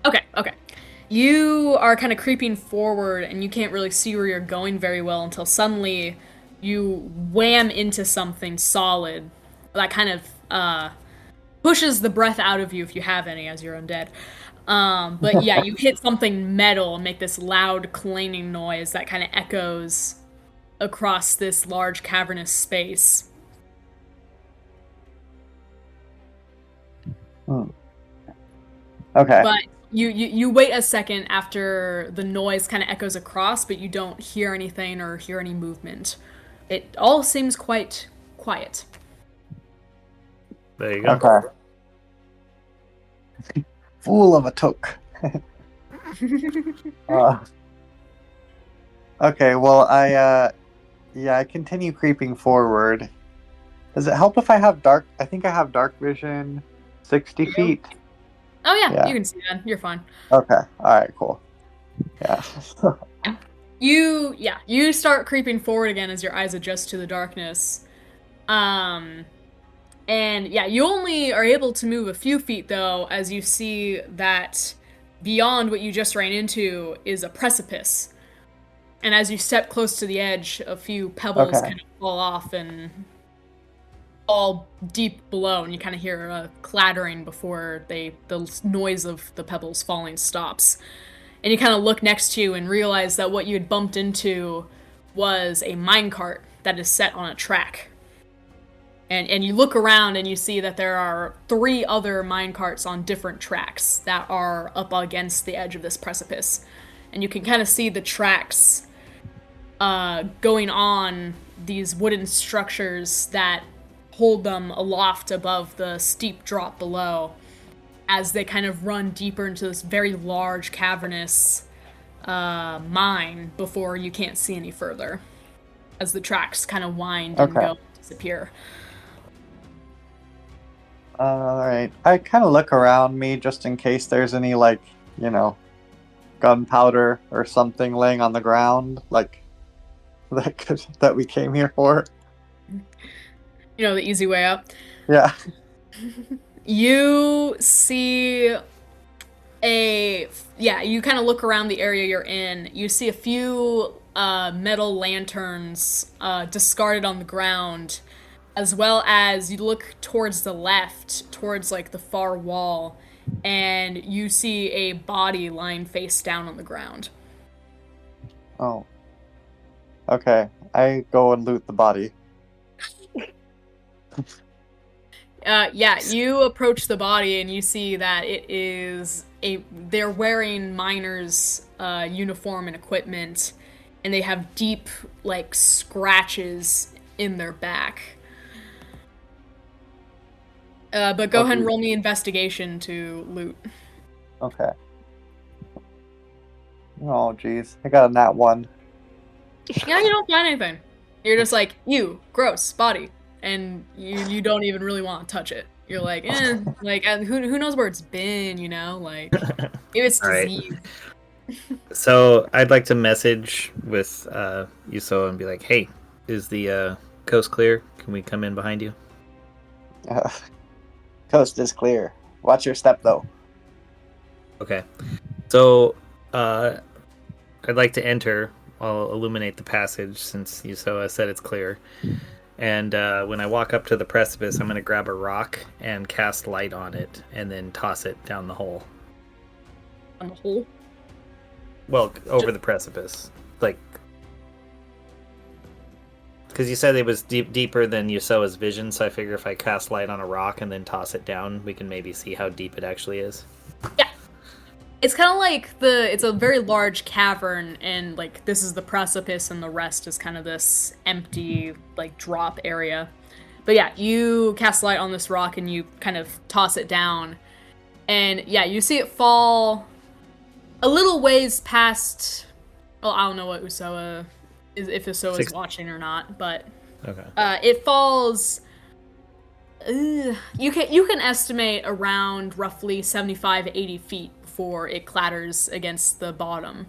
Okay. You are kind of creeping forward, and you can't really see where you're going very well until suddenly you wham into something solid that kind of pushes the breath out of you if you have any, as you're undead. But yeah, you hit something metal and make this loud clanging noise that kind of echoes across this large cavernous space. Okay. But you wait a second after the noise kind of echoes across, but you don't hear anything or hear any movement. It all seems quite quiet. There you go. Okay. Fool of a took. Okay, well, I continue creeping forward. Does it help if I have dark? I think I have dark vision, 60 feet. Oh yeah, Yeah. you can see that. You're fine. Okay, all right, cool. Yeah. You start creeping forward again as your eyes adjust to the darkness. And yeah, you only are able to move a few feet though, as you see that beyond what you just ran into is a precipice. And as you step close to the edge, a few pebbles kind of fall off and fall deep below, and you kind of hear a clattering before the noise of the pebbles falling stops. And you kind of look next to you and realize that what you had bumped into was a minecart that is set on a track. And you look around and you see that there are 3 other minecarts on different tracks that are up against the edge of this precipice. And you can kind of see the tracks going on these wooden structures that hold them aloft above the steep drop below as they kind of run deeper into this very large cavernous mine before you can't see any further as the tracks kind of wind and go and disappear. Alright. I kind of look around me just in case there's any, gunpowder or something laying on the ground, that we came here for. You know, the easy way out. Yeah. You see you kind of look around the area you're in. You see a few metal lanterns discarded on the ground, as well as you look towards the left, towards like the far wall, and you see a body lying face down on the ground. Oh. Okay. I go and loot the body. You approach the body and you see that they're wearing miners' uniform and equipment, and they have deep, like, scratches in their back. But go ahead and roll me investigation to loot. Okay. Oh, jeez. I got a nat 1. Yeah, you don't find anything. You're just like, gross, body. And you don't even really want to touch it. You're like, and who knows where it's been, like, maybe it's disease. So I'd like to message with Yuso and be like, hey, is the coast clear? Can we come in behind you? Coast is clear. Watch your step, though. Okay. So I'd like to enter. I'll illuminate the passage since Yuso said it's clear. And when I walk up to the precipice, I'm going to grab a rock and cast light on it and then toss it down the hole. On the hole? Well, over the precipice. Like, because you said it was deeper than Yuso's vision, so I figure if I cast light on a rock and then toss it down, we can maybe see how deep it actually is. Yeah. It's kind of like it's a very large cavern, and, like, this is the precipice, and the rest is kind of this empty, like, drop area. But yeah, you cast light on this rock, and you kind of toss it down. And yeah, you see it fall a little ways past... Well, I don't know what Usoa is, if Usoa is watching or not, but... Okay. It falls... You can estimate around roughly 75 to 80 feet before it clatters against the bottom.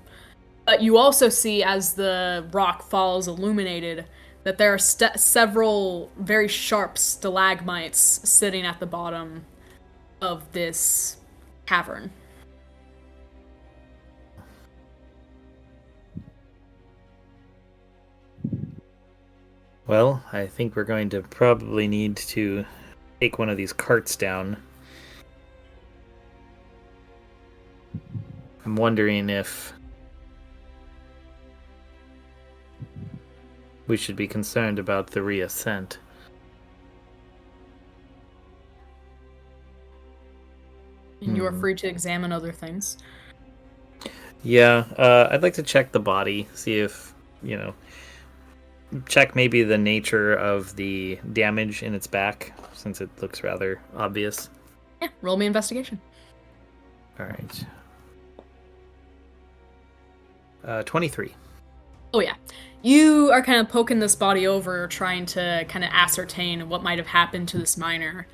But you also see, as the rock falls illuminated, that there are several very sharp stalagmites sitting at the bottom of this cavern. Well, I think we're going to probably need to take one of these carts down. I'm wondering if we should be concerned about the reascent. And you are free to examine other things. Yeah, I'd like to check the body, see if, check maybe the nature of the damage in its back, since it looks rather obvious. Yeah, roll me investigation. Alright. 23. Oh yeah. You are kind of poking this body over, trying to kind of ascertain what might have happened to this miner.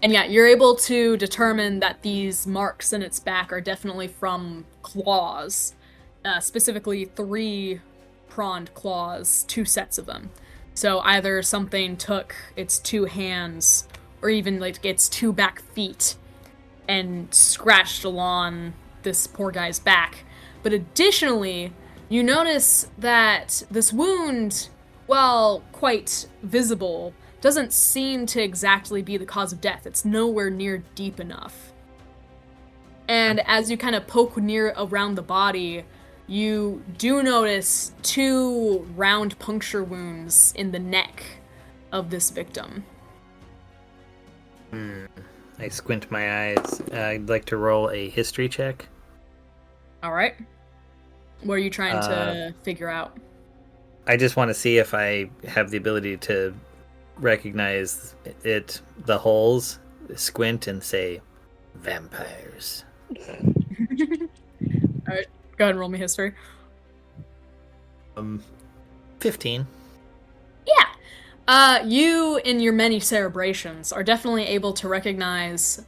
And yeah, you're able to determine that these marks in its back are definitely from claws. Specifically 3 pronged claws, 2 sets of them. So either something took its 2 hands, or even like its 2 back feet, and scratched along this poor guy's back. But additionally, you notice that this wound, while quite visible, doesn't seem to exactly be the cause of death. It's nowhere near deep enough. And as you kind of poke near around the body, you do notice 2 round puncture wounds in the neck of this victim. I squint my eyes. I'd like to roll a history check. Alright. What are you trying to figure out? I just want to see if I have the ability to recognize the holes, squint, and say, vampires. Alright, go ahead and roll me history. 15. Yeah! You, in your many cerebrations, are definitely able to recognize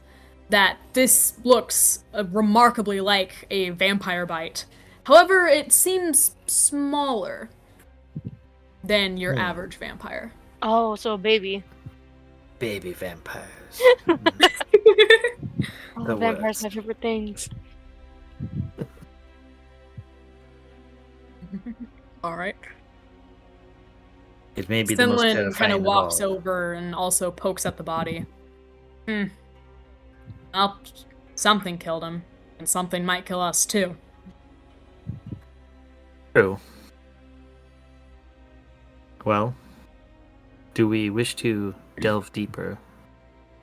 that this looks remarkably like a vampire bite. However, it seems smaller than your average vampire. Oh, so a baby. Baby vampires. Oh, vampires are my favorite things. All right. It may be the most Sinlin kind terrifying of of walks all. over and also pokes at the body. Well, something killed him, and something might kill us too. True. Well, do we wish to delve deeper?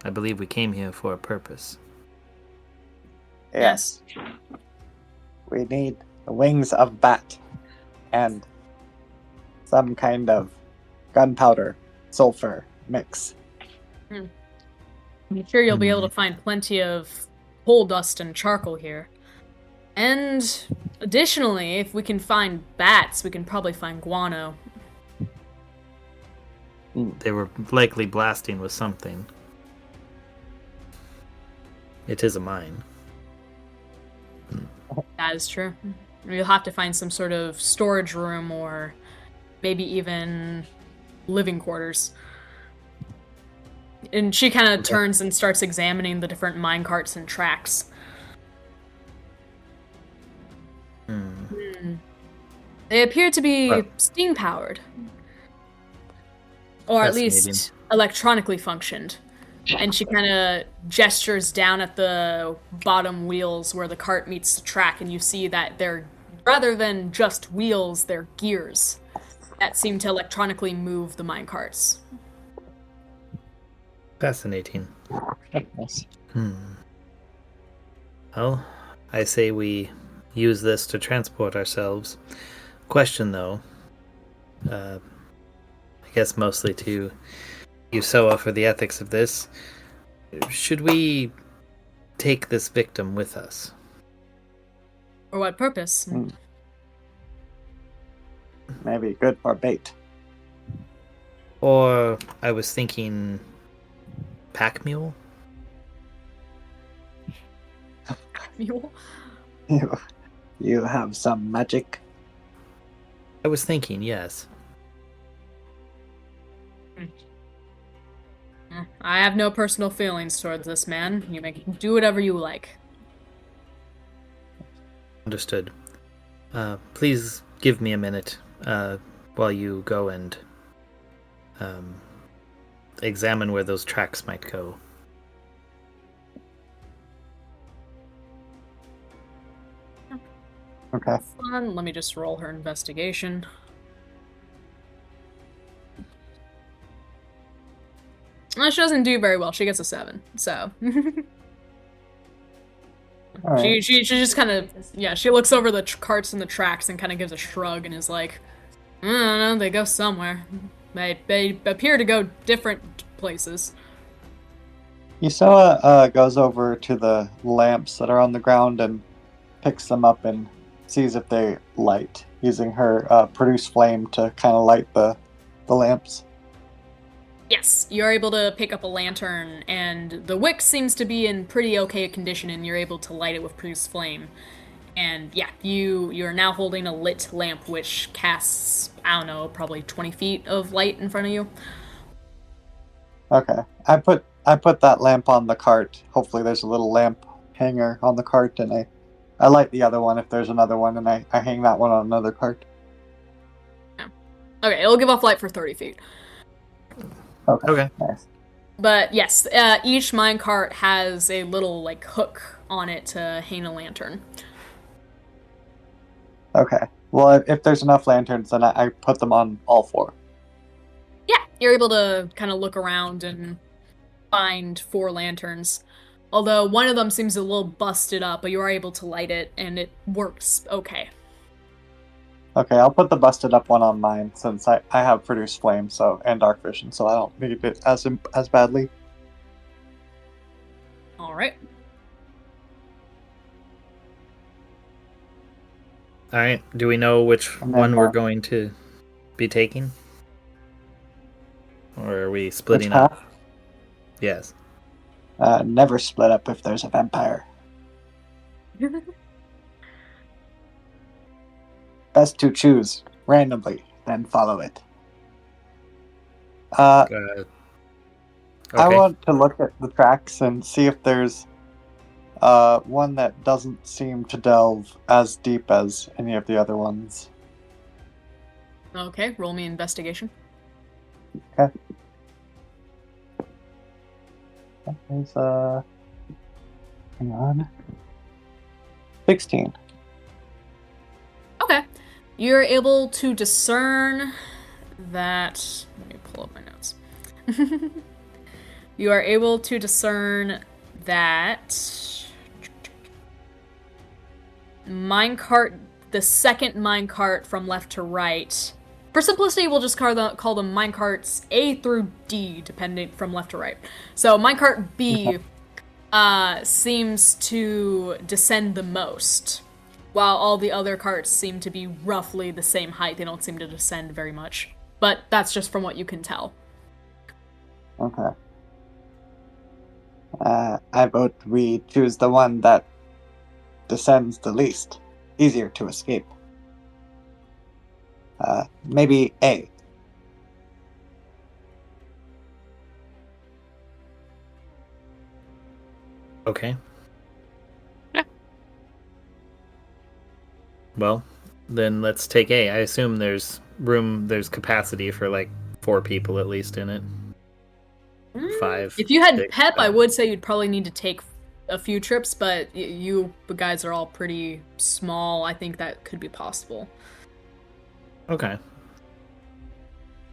I believe we came here for a purpose. Yes. We need the wings of bat and some kind of gunpowder, sulfur mix. I'm sure you'll be able to find plenty of coal dust and charcoal here. And additionally, if we can find bats, we can probably find guano. They were likely blasting with something. It is a mine. That is true. You'll have to find some sort of storage room or maybe even living quarters. And she kind of turns and starts examining the different mine carts and tracks. They appear to be steam powered. Or at least electronically functioned. And she kind of gestures down at the bottom wheels where the cart meets the track, and you see that they're, rather than just wheels, they're gears that seem to electronically move the mine carts. Fascinating. Yes. Well, I say we use this to transport ourselves. Question, though, I guess mostly to you, Soa, for the ethics of this. Should we take this victim with us? For what purpose? Maybe good for bait. Or I was thinking pack mule? Mule? You have some magic. I was thinking, yes. I have no personal feelings towards this man. You may do whatever you like. Understood. Please give me a minute while you go and examine where those tracks might go. Okay. Fun. Let me just roll her investigation. Well, she doesn't do very well. She gets a 7, so. All right. She just kind of, she looks over the carts and the tracks and kind of gives a shrug and is like, I don't know, they go somewhere. They appear to go different places. Yusoa goes over to the lamps that are on the ground and picks them up and sees if they light, using her produce flame to kind of light the lamps. Yes, you're able to pick up a lantern, and the wick seems to be in pretty okay condition, and you're able to light it with produce flame. And yeah, you're now holding a lit lamp, which casts, I don't know, probably 20 feet of light in front of you. Okay. I put that lamp on the cart. Hopefully there's a little lamp hanger on the cart, and I light the other one if there's another one, and I hang that one on another cart. Yeah. Okay, it'll give off light for 30 feet. Okay. Nice. But yes, each minecart has a little hook on it to hang a lantern. Okay. Well, if there's enough lanterns, then I put them on all 4. Yeah, you're able to kind of look around and find 4 lanterns. Although one of them seems a little busted up, but you are able to light it, and it works okay. Okay, I'll put the busted up one on mine, since I have produce flame and dark vision, so I don't need it as badly. Alright. Alright, do we know which one we're going to be taking? Or are we splitting up? Yes. Never split up if there's a vampire. Best to choose randomly, then follow it. Okay. I want to look at the tracks and see if there's one that doesn't seem to delve as deep as any of the other ones. Okay, roll me investigation. Okay. That is, hang on. 16. Okay. You're able to discern that. Let me pull up my notes. You are able to discern that minecart, the second minecart from left to right. For simplicity, we'll just call them minecarts A through D, depending from left to right. So minecart B seems to descend the most, while all the other carts seem to be roughly the same height. They don't seem to descend very much. But that's just from what you can tell. Okay. I vote we choose the one that descends the least. Easier to escape. Maybe A. Okay. Yeah. Well, then let's take A. I assume there's capacity for like 4 people at least in it. 5. If you had 6, Pep, I 7. would say you'd probably need to take a few trips, but you guys are all pretty small. I think that could be possible. Okay.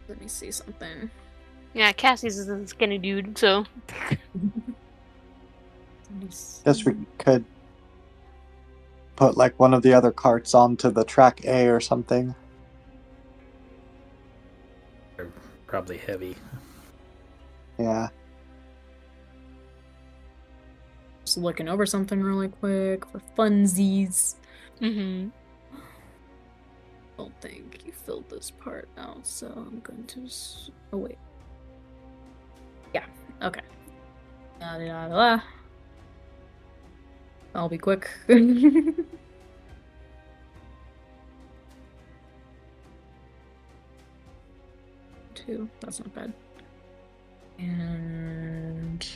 Let me see something. Yeah, Cassie's is a skinny dude, so. Guess we could put like one of the other carts onto the track A or something. They're probably heavy. Yeah. Just looking over something really quick for funsies. Mm-hmm. Don't think you filled this part out, so I'm going to. Oh wait. Yeah. Okay. Da, da, da, da. I'll be quick. 2. That's not bad. And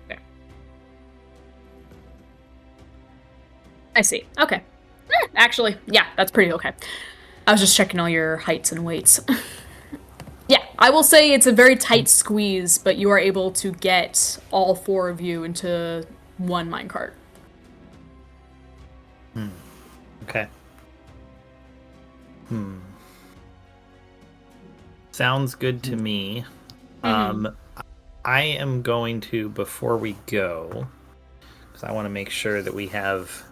there. I see. Okay. Actually, yeah, that's pretty okay. I was just checking all your heights and weights. Yeah, I will say it's a very tight squeeze, but you are able to get all 4 of you into one minecart. Okay. Sounds good to me. I am going to, before we go, because I want to make sure that we have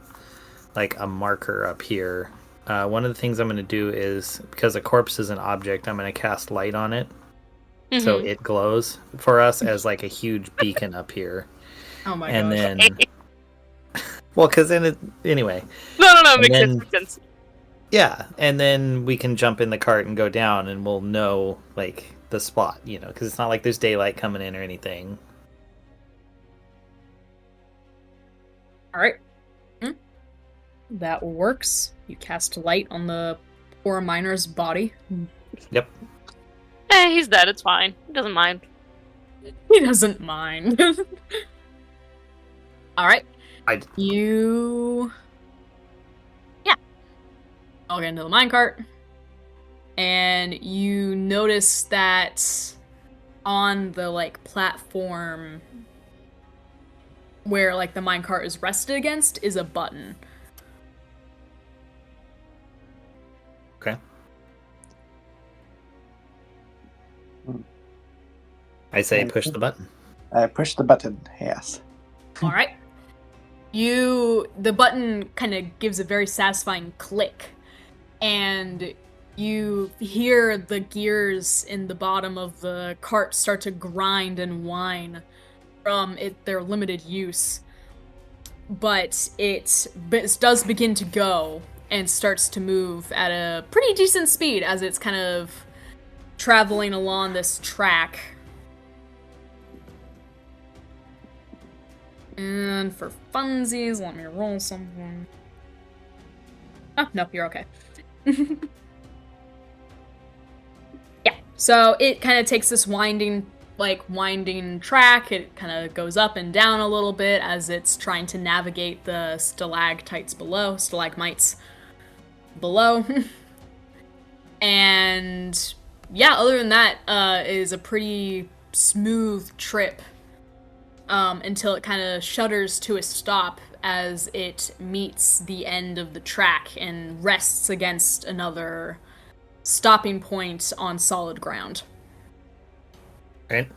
like a marker up here. One of the things I'm going to do is, because a corpse is an object, I'm going to cast light on it. So it glows for us as like a huge beacon up here. Oh my and gosh. then well, because then it anyway. No, makes sense. Yeah, and then we can jump in the cart and go down, and we'll know like the spot, because it's not like there's daylight coming in or anything. All right. That works. You cast light on the poor miner's body. Yep. He's dead. It's fine. He doesn't mind. He doesn't mind. All right. You. Yeah. I'll get into the minecart. And you notice that on the like platform where like the minecart is rested against is a button. Okay. I say push the button. I push the button, yes. All right. The button kind of gives a very satisfying click, and you hear the gears in the bottom of the cart start to grind and whine from their limited use. But it does begin to go and starts to move at a pretty decent speed as it's kind of traveling along this track. And for funsies, let me roll something. Oh, no, you're okay. Yeah, so it kind of takes this winding like winding track. It kind of goes up and down a little bit as it's trying to navigate the stalagmites below. And yeah, other than that, is a pretty smooth trip until it kind of shudders to a stop as it meets the end of the track and rests against another stopping point on solid ground. Right.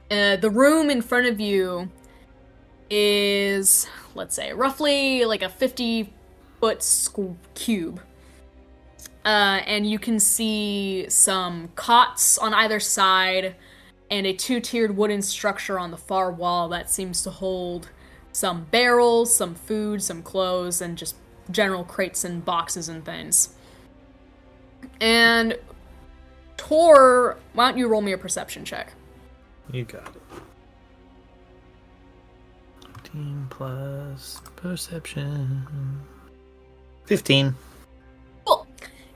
The room in front of you is, let's say, roughly like a 50-foot cube. And you can see some cots on either side and a two-tiered wooden structure on the far wall that seems to hold some barrels, some food, some clothes, and just general crates and boxes and things. And Tor, why don't you roll me a perception check? You got it. 15 plus perception. 15. Cool.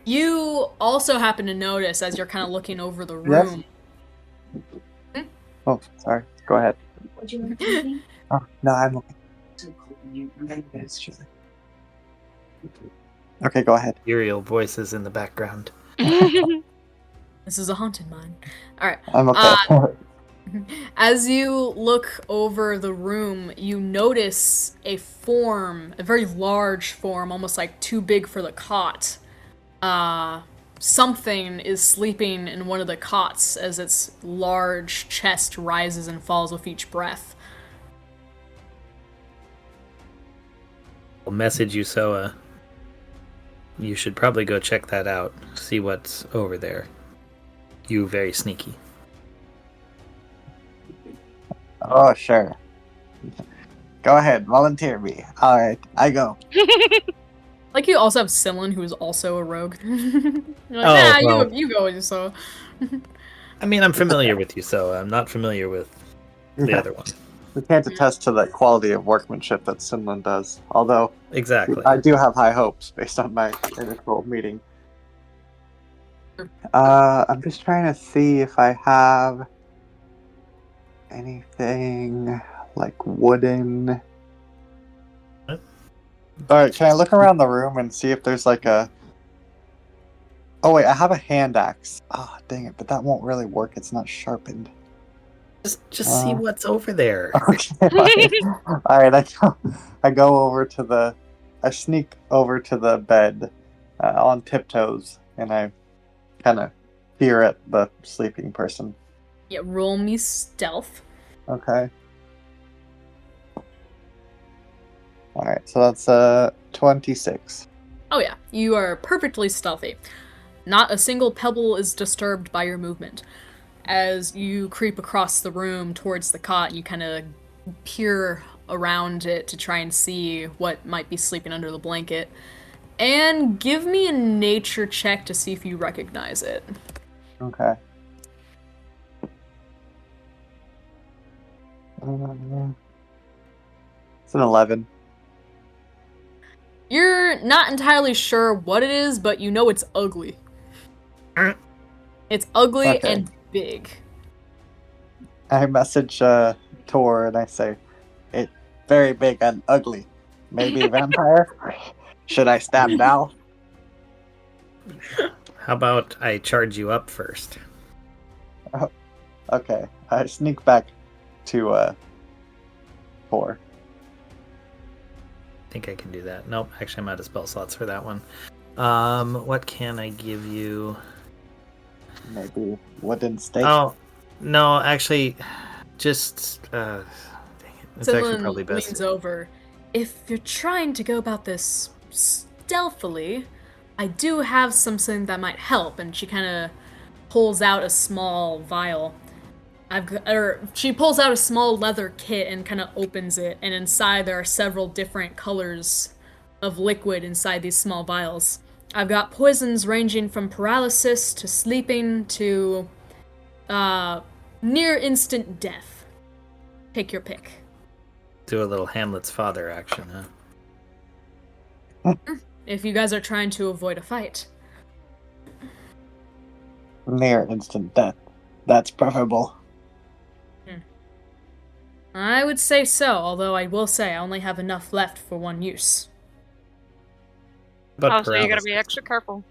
You also happen to notice as you're kind of looking over the room. Yes. Oh, sorry. Go ahead. Would you like something? Oh, no, I'm okay. Okay, go ahead. Ethereal voices in the background. This is a haunted mine. Alright. I'm okay. As you look over the room, you notice a form, a very large form, almost like too big for the cot. Something is sleeping in one of the cots as its large chest rises and falls with each breath. I'll message you, Soa. You should probably go check that out. See what's over there. You very sneaky. Oh, sure. Go ahead, volunteer me. Alright, I go. Like, you also have Sillin, who is also a rogue. You're like, Oh, nah, well. you go, so. I mean, I'm familiar with you, Soa. I'm not familiar with the other one. We can't attest to the quality of workmanship that Sinlin does, although Exactly. I do have high hopes based on my initial meeting. I'm just trying to see if I have anything like wooden. What? Alright, can I look around the room and see if there's like a... Oh wait, I have a hand axe. Oh, dang it, but that won't really work. It's not sharpened. Just see what's over there. Okay. Alright, I go over to the... I sneak over to the bed on tiptoes, and I kind of peer at the sleeping person. Yeah, roll me stealth. Okay. Alright, so that's 26. Oh yeah, you are perfectly stealthy. Not a single pebble is disturbed by your movement. As you creep across the room towards the cot, you kind of peer around it to try and see what might be sleeping under the blanket. And give me a nature check to see if you recognize it. Okay. It's an 11. You're not entirely sure what it is, but you know it's ugly. It's ugly Okay. and big. I message Tor and I say, "It's very big and ugly. Maybe a vampire? Should I stab now?" How about I charge you up first? Okay. I sneak back to Tor. I think I can do that. Nope, actually I'm out of spell slots for that one. What can I give you? Maybe wooden stake. Oh, no, actually, just, dang it. It's actually Someone probably best. leans over. If you're trying to go about this stealthily, I do have something that might help. And she kind of pulls out a small vial. She pulls out a small leather kit and kind of opens it. And inside there are several different colors of liquid inside these small vials. I've got poisons ranging from paralysis to sleeping to near instant death. Take your pick. Do a little Hamlet's father action, huh? If you guys are trying to avoid a fight. Near instant death. That's preferable. I would say so, although I will say I only have enough left for one use. But So you gotta be paralysis. extra careful.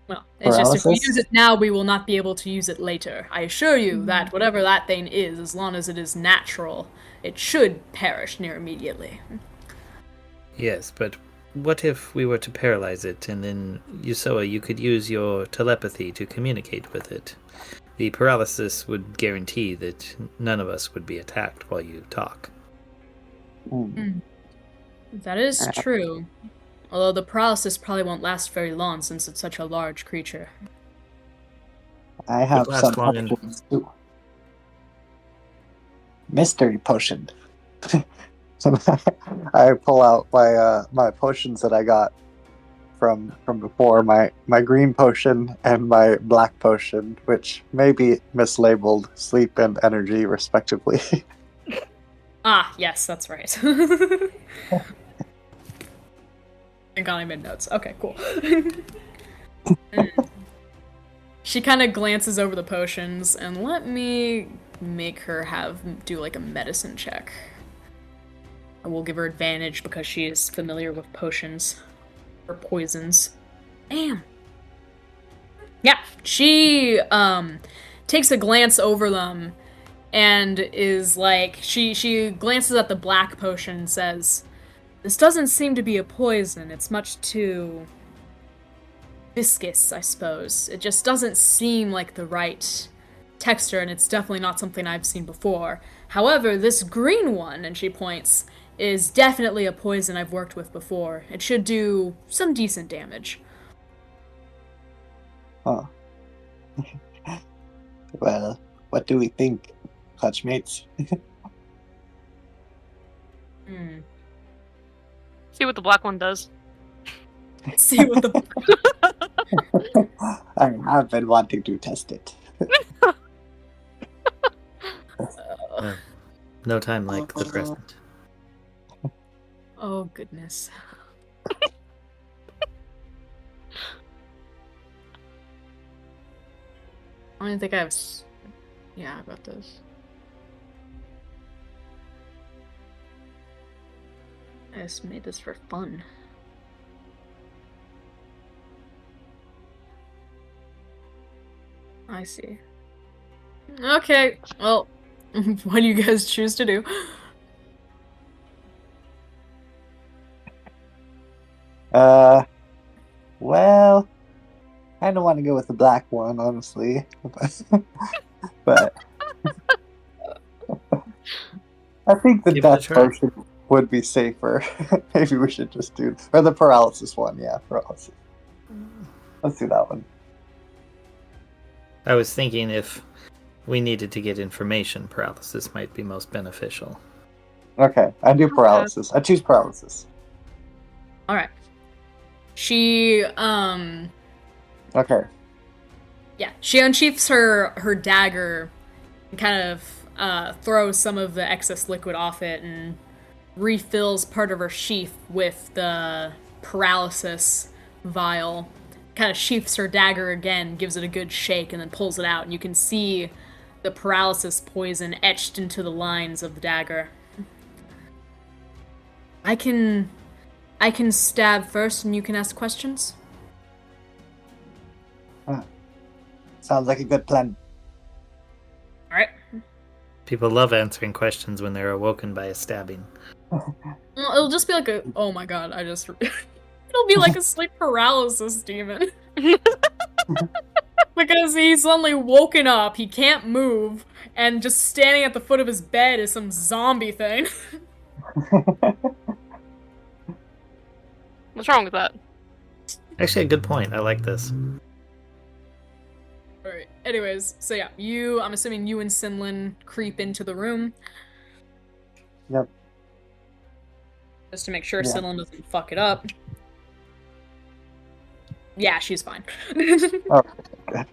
Well, it's just if we Paralysis? use it now, we will not be able to use it later. I assure you that whatever that thing is, as long as it is natural, it should perish near immediately. Yes, but what if we were to paralyze it, and then Yusoa, you could use your telepathy to communicate with it? The paralysis would guarantee that none of us would be attacked while you talk. That is true. Although the paralysis probably won't last very long since it's such a large creature. I have last some long and- potions too. Mystery potion. I pull out my potions that I got from before, my green potion and my black potion, which may be mislabeled sleep and energy respectively. Ah, yes, that's right. I got him in notes. Okay, cool. She kind of glances over the potions, and let me make her do like a medicine check. I will give her advantage because she is familiar with potions or poisons. Damn. Yeah, she takes a glance over them and is like she glances at the black potion and says, "This doesn't seem to be a poison. It's much too viscous, I suppose. It just doesn't seem like the right texture, and it's definitely not something I've seen before. However, this green one," and she points, "is definitely a poison I've worked with before. It should do some decent damage." Oh. Well, what do we think, clutchmates? See what the black one does. See what the I have been wanting to test it. No time like the present. Oh goodness. I don't think I have. Yeah, I got this. I just made this for fun. I see. Okay, well, what do you guys choose to do? Well, I don't want to go with the black one, honestly. But I think the Give it a death try. potion would be safer. Maybe we should just do, or the paralysis one. Yeah, paralysis. Let's do that one. I was thinking if we needed to get information, paralysis might be most beneficial. Okay, I do paralysis. I choose paralysis. All right. She Okay. yeah, she unsheaths her dagger and kind of throws some of the excess liquid off it and refills part of her sheath with the paralysis vial. Kind of sheaths her dagger again, gives it a good shake, and then pulls it out, and you can see the paralysis poison etched into the lines of the dagger. I can stab first, and you can ask questions. Sounds like a good plan. All right. People love answering questions when they're awoken by a stabbing. Well, it'll just be like a. Oh my god! It'll be like a sleep paralysis demon. Because he's suddenly woken up, he can't move, and just standing at the foot of his bed is some zombie thing. What's wrong with that? Actually, a good point. I like this. Alright, anyways, so yeah, I'm assuming you and Sinlin creep into the room. Yep. Just to make sure Yeah. Sinlin doesn't fuck it up. Yeah, she's fine. Oh, good.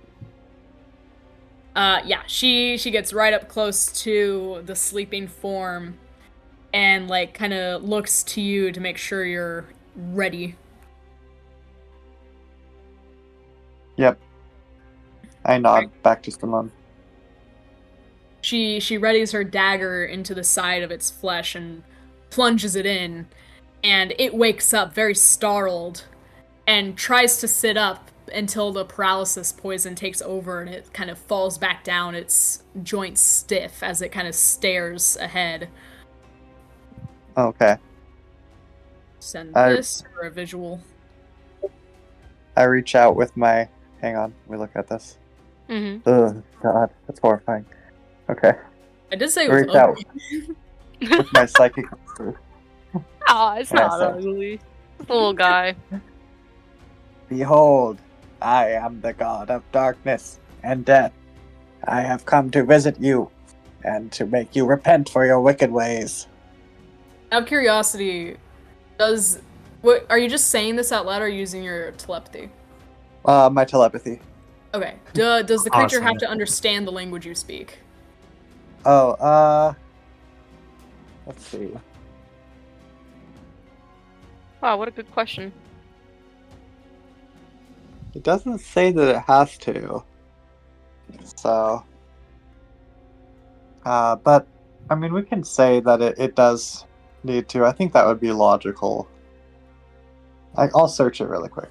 Yeah, she gets right up close to the sleeping form and like kind of looks to you to make sure you're ready. Yep. I nod back to Simone. She readies her dagger into the side of its flesh and plunges it in, and it wakes up very startled and tries to sit up until the paralysis poison takes over and it kind of falls back down, its joints stiff as it kind of stares ahead. Okay. Send this for a visual. I reach out with my... Hang on, we look at this. Mm-hmm. Ugh, God, that's horrifying. Okay. I did say it I was reach out ugly. with my psychic... Aw, it's Yeah, not so- ugly. It's a little guy. Behold, I am the god of darkness and death. I have come to visit you, and to make you repent for your wicked ways. Out of curiosity, what are you just saying this out loud or using your telepathy? My telepathy. Okay. Does the creature Awesome. have to understand the language you speak? Oh, let's see. Wow, what a good question. It doesn't say that it has to. So, but, I mean, we can say that it does need to. I think that would be logical. I'll search it really quick.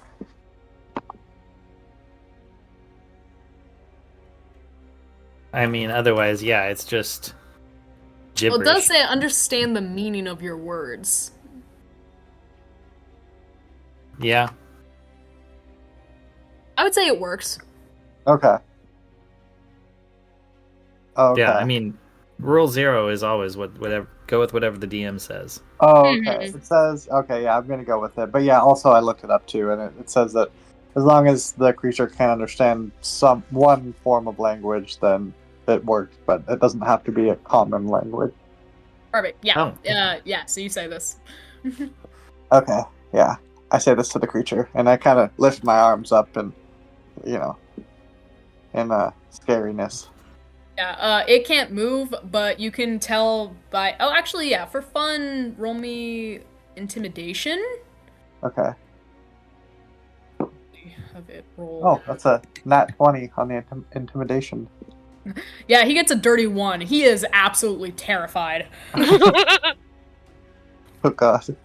I mean, otherwise, yeah, it's just Well, gibberish. it does say understand the meaning of your words. Yeah. I would say it works. Okay. Okay. Yeah, I mean, rule 0 is always whatever. Go with whatever the DM says. Oh, okay. Mhm. It says, okay, yeah, I'm going to go with it. But yeah, also I looked it up too, and it says that as long as the creature can understand one form of language, then it works, but it doesn't have to be a common language. Perfect. Yeah. Oh. Yeah, so you say this. Okay, yeah. I say this to the creature, and I kind of lift my arms up and, in scariness. Yeah, it can't move, but you can tell by... Oh, actually, yeah, for fun, roll me intimidation. Okay. Have it roll. Oh, that's a nat 20 on the intimidation. Yeah, he gets a dirty 1. He is absolutely terrified. Oh, God.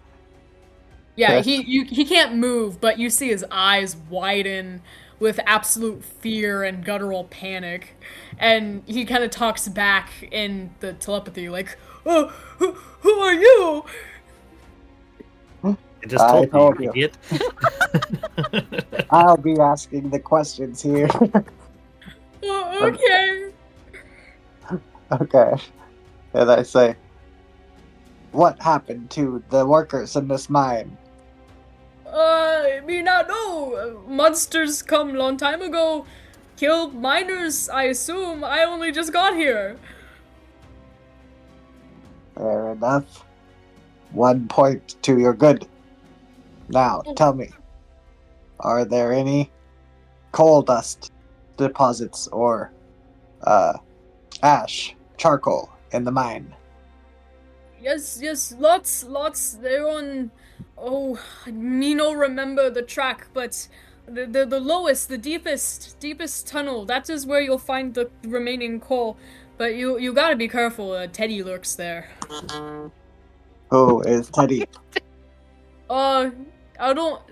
Yeah, Okay. he can't move, but you see his eyes widen with absolute fear and guttural panic, and he kind of talks back in the telepathy, like, "Oh, who are you?" I just I told told you, you. idiot. I'll be asking the questions here. Oh, okay. Okay. And I say, what happened to the workers in this mine? Me not know. Monsters come long time ago, killed miners. I assume. I only just got here. Fair enough. 1 point to your good. Now, tell me, are there any coal dust deposits or ash, charcoal in the mine? Yes, lots. They're on. Oh, me no remember the track, but the lowest, the deepest tunnel. That is where you'll find the remaining coal. But you gotta be careful. Teddy lurks there. Who is Teddy? I don't.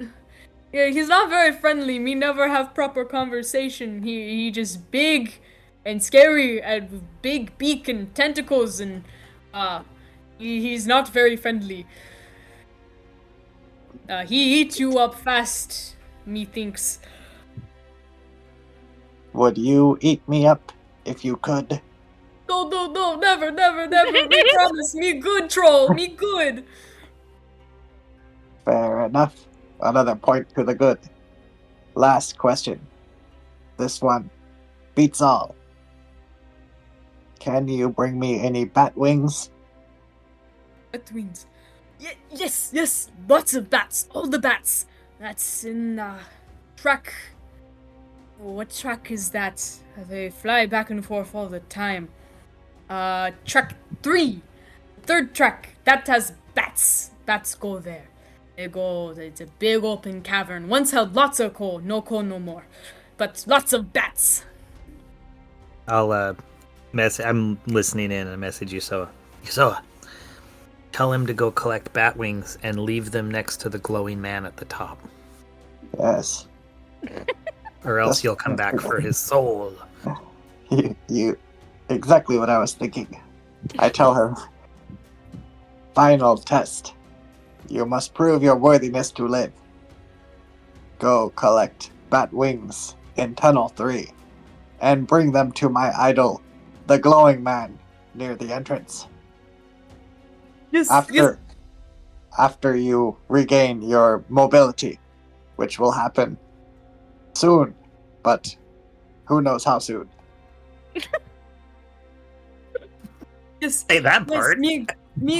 Yeah, he's not very friendly. Me never have proper conversation. He just big and scary and with big beak and tentacles and he's not very friendly. He eats you up fast, methinks. Would you eat me up if you could? No, never. Me promise, me good troll, me good. Fair enough. Another point to the good. Last question. This one beats all. Can you bring me any bat wings? Bat wings. Yes, lots of bats, all the bats. That's in track. What track is that? They fly back and forth all the time. Track 3, third track. That has bats. Bats go there. They go. It's a big open cavern. Once held lots of coal. No coal no more, but lots of bats. I'll I'm listening in and message Yusoa. Yusoa, tell him to go collect bat wings and leave them next to the glowing man at the top, Yes. or else That's- he'll come back for his soul. You exactly what I was thinking. I tell her, final test. You must prove your worthiness to live. Go collect bat wings in Tunnel 3 and bring them to my idol, the glowing man, near the entrance. Yes. After you regain your mobility, which will happen soon, but who knows how soon. Yes. Say that Yes, part. me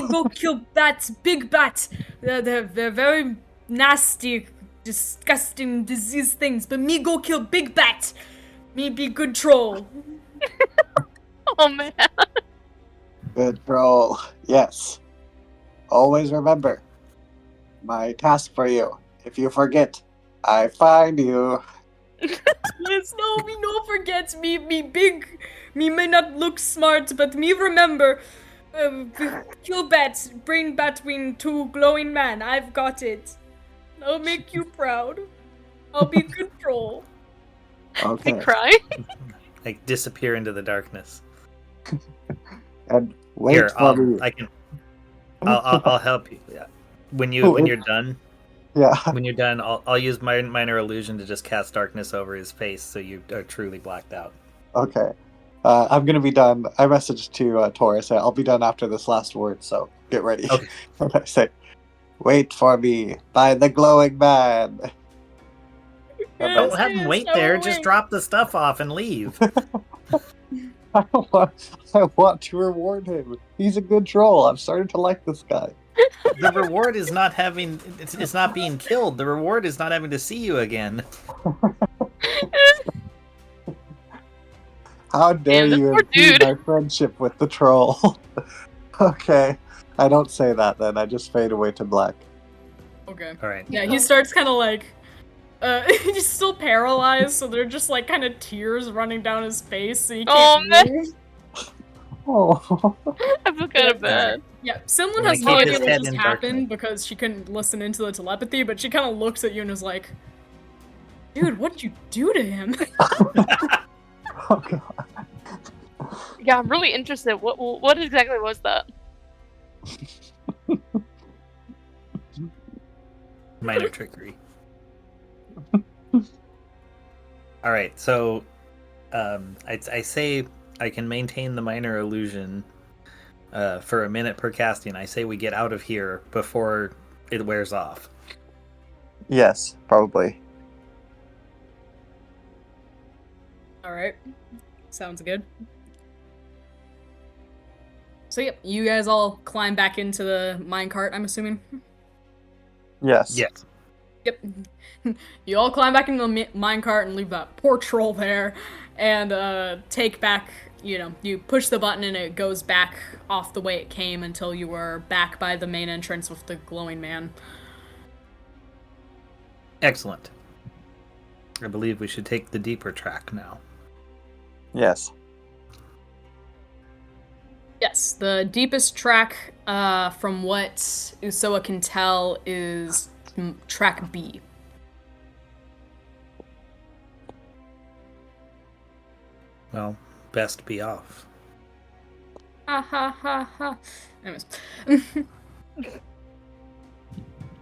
go kill bats, big bats. They're very nasty, disgusting, disease things. But me go kill big bat. Me be good troll. Oh man. Good troll. Yes. Always remember my task for you. If you forget, I find you. Yes, no, me no forget. Me big. Me may not look smart, but me remember. Kill bats, bring Batwing to glowing man. I've got it. I'll make you proud. I'll be good troll. I Okay. cry. Like disappear into the darkness. And wait Here, for me. I'll help you. Yeah. When you're done, Yeah. when you're done, I'll use my minor illusion to just cast darkness over his face, so you are truly blacked out. Okay. I'm gonna be done. I messaged to Taurus. I'll be done after this last word, so get ready. Okay. And I say, "Wait for me by the glowing man." And Don't Yes, have him yes, wait I there. will Just wait. drop the stuff off and leave. I want to reward him. He's a good troll. I'm starting to like this guy. The reward is not having. It's not being killed. The reward is not having to see you again. How dare Damn, this you poor impede dude. my friendship with the troll? Okay. I don't say that then. I just fade away to black. Okay. All right. Yeah, he starts kind of like, he's still paralyzed, so they're just like kind of tears running down his face, so he Oh, can't man. move. Oh. I feel kind of bad. Yeah, Simlin I'm has gonna no keep idea his what head just in happened darkness. because she couldn't listen into the telepathy, but she kind of looks at you and is like, "Dude, what'd you do to him?" Oh, God. Yeah, I'm really interested. What exactly was that? Minor trickery. All right. So, I say I can maintain the minor illusion for a minute per casting. I say we get out of here before it wears off. Yes, probably. All right, sounds good. So yep, you guys all climb back into the minecart, I'm assuming. Yes. Yes. Yep. You all climb back into the minecart and leave that poor troll there, and take back. You know, you push the button and it goes back off the way it came until you were back by the main entrance with the glowing man. Excellent. I believe we should take the deeper track now. Yes. Yes, the deepest track, from what Usoa can tell, is track B. Well, best be off. Ha ha ha ha. Anyways.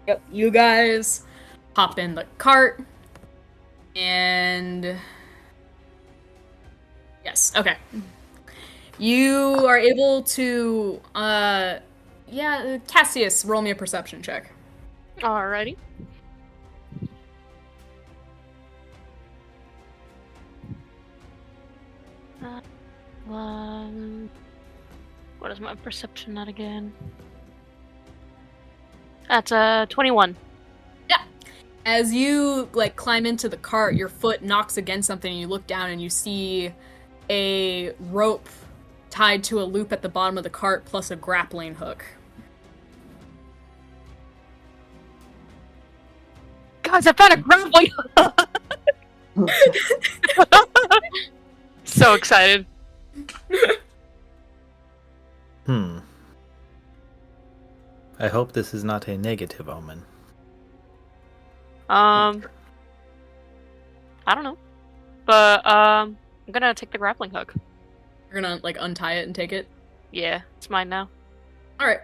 Yep, you guys hop in the cart, and yes, okay. You are able to, Cassius, roll me a perception check. Alrighty. What is my perception at again? That's 21. As you like climb into the cart, your foot knocks against something, and you look down and you see a rope tied to a loop at the bottom of the cart, plus a grappling hook. Guys, I found a grappling. So excited. I hope this is not a negative omen. I don't know. But I'm gonna take the grappling hook. You're gonna like untie it and take it. Yeah, it's mine now. All right.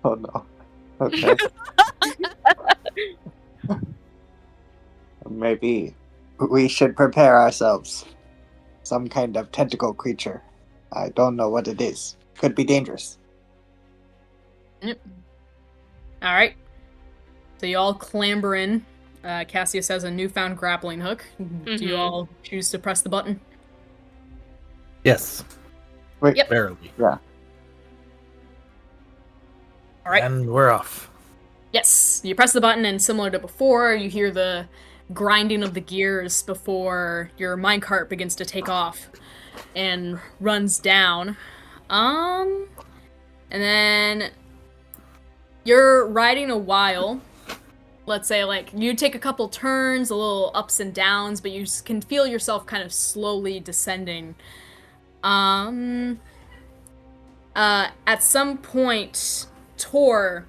Oh no. Okay. Maybe we should prepare ourselves. Some kind of tentacle creature. I don't know what it is. Could be dangerous. Yep. All right. So you all clamber in. Cassius has a newfound grappling hook. Do you all choose to press the button? Yes. Wait. Yep. Barely. Yeah. All right. And we're off. Yes. You press the button, and similar to before, you hear the grinding of the gears before your minecart begins to take off and runs down. And then you're riding a while. Let's say, like, you take a couple turns, a little ups and downs, but you can feel yourself kind of slowly descending. At some point, Tor,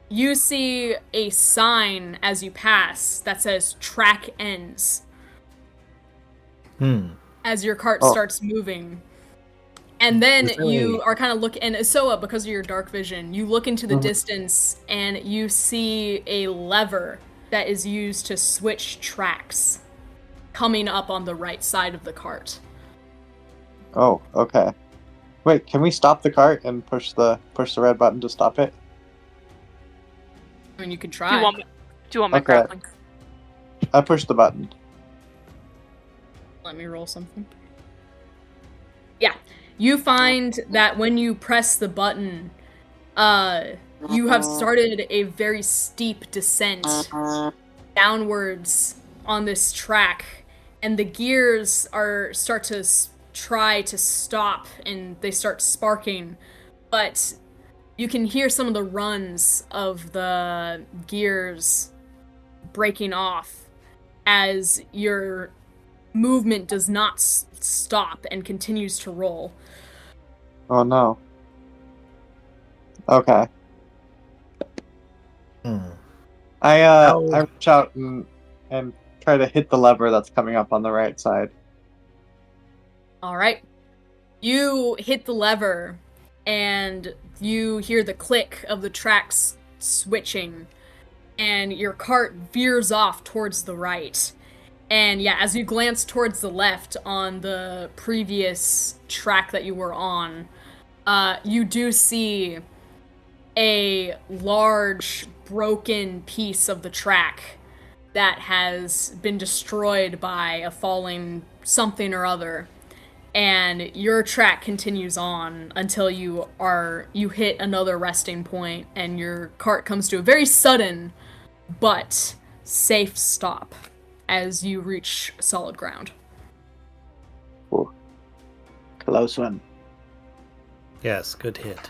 you see a sign as you pass that says track ends. As your cart starts moving. And then you are kind of looking, and Soa, because of your dark vision, you look into the distance and you see a lever that is used to switch tracks coming up on the right side of the cart. Oh, okay. Wait, can we stop the cart and push the red button to stop it? I mean, you could Do try. you want my Okay. grappling? I pushed the button. Let me roll something. Yeah. You find that when you press the button, you have started a very steep descent downwards on this track, and the gears start to try to stop, and they start sparking, but you can hear some of the runs of the gears breaking off as your movement does not stop and continues to roll. Oh no. Okay. I reach out and try to hit the lever that's coming up on the right side. All right. You hit the lever, and you hear the click of the tracks switching, and your cart veers off towards the right. And yeah, as you glance towards the left on the previous track that you were on, you do see a large broken piece of the track that has been destroyed by a falling something or other. And your track continues on until you hit another resting point, and your cart comes to a very sudden but safe stop as you reach solid ground. Ooh. Close one. Yes, good hit.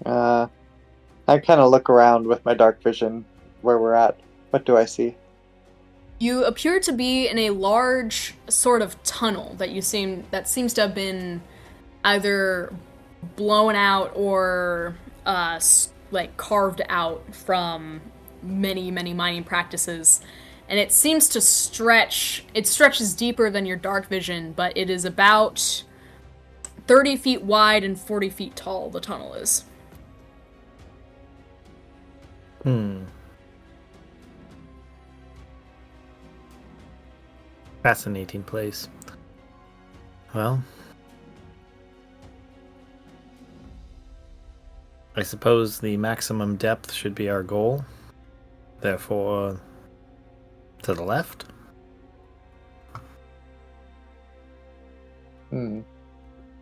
I kind of look around with my dark vision where we're at. What do I see? You appear to be in a large sort of tunnel that seems to have been either blown out or like carved out from many mining practices, and it seems to stretch. It stretches deeper than your dark vision, but it is about 30 feet wide and 40 feet tall. The tunnel is. Fascinating place. Well, I suppose the maximum depth should be our goal. Therefore, to the left?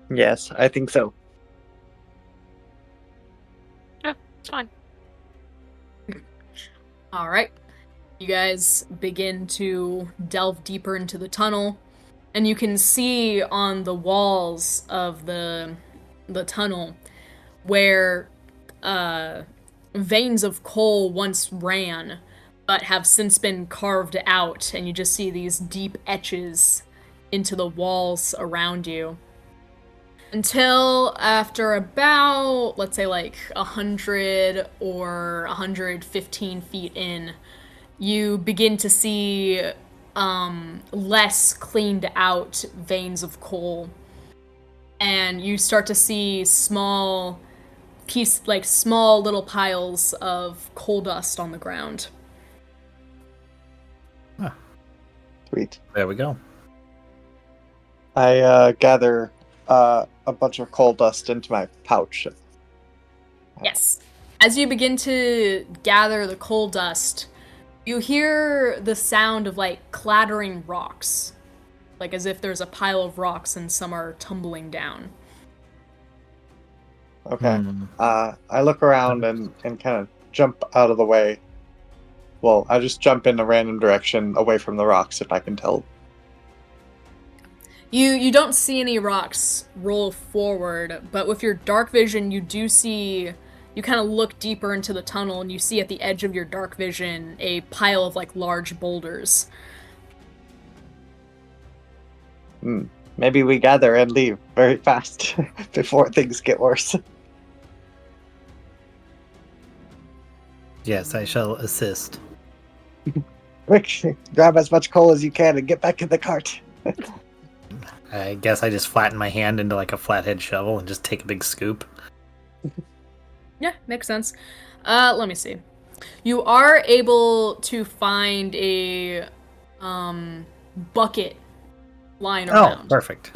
Yes, I think so. Yeah, it's fine. All right. You guys begin to delve deeper into the tunnel, and you can see on the walls of the tunnel where veins of coal once ran. but have since been carved out, and you just see these deep etches into the walls around you. Until after about, let's say, like 100 or 115 feet in, you begin to see less cleaned out veins of coal. And you start to see small little piles of coal dust on the ground. Huh. Sweet. There we go. I gather a bunch of coal dust into my pouch. Yes. As you begin to gather the coal dust, you hear the sound of like clattering rocks. Like as if there's a pile of rocks and some are tumbling down. Okay. I look around and kind of jump out of the way. Well, I just jump in a random direction away from the rocks if I can tell. You don't see any rocks roll forward, but with your dark vision, you kind of look deeper into the tunnel and you see at the edge of your dark vision a pile of like large boulders. Maybe we gather and leave very fast before things get worse. Yes, I shall assist. Quick, grab as much coal as you can and get back in the cart. I guess I just flatten my hand into like a flathead shovel and just take a big scoop. Yeah, makes sense. Let me see. You are able to find a bucket lying around. Oh, perfect.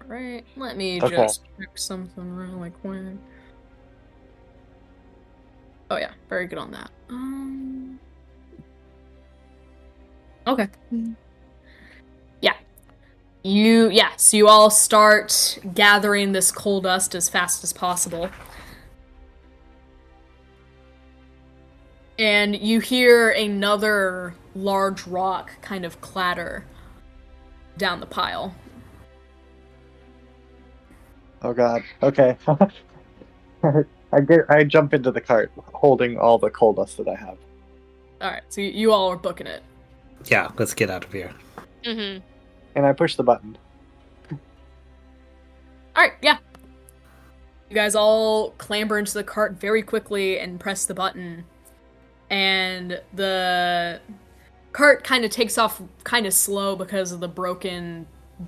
Right, let me Okay. just check something real quick. Oh yeah, very good on that. Okay. Yeah. So you all start gathering this coal dust as fast as possible. And you hear another large rock kind of clatter down the pile. Oh god. Okay. I jump into the cart, holding all the coal dust that I have. Alright, so you all are booking it. Yeah, let's get out of here. Mm-hmm. And I push the button. Alright, yeah. You guys all clamber into the cart very quickly and press the button. And the cart kind of takes off kind of slow because of the broken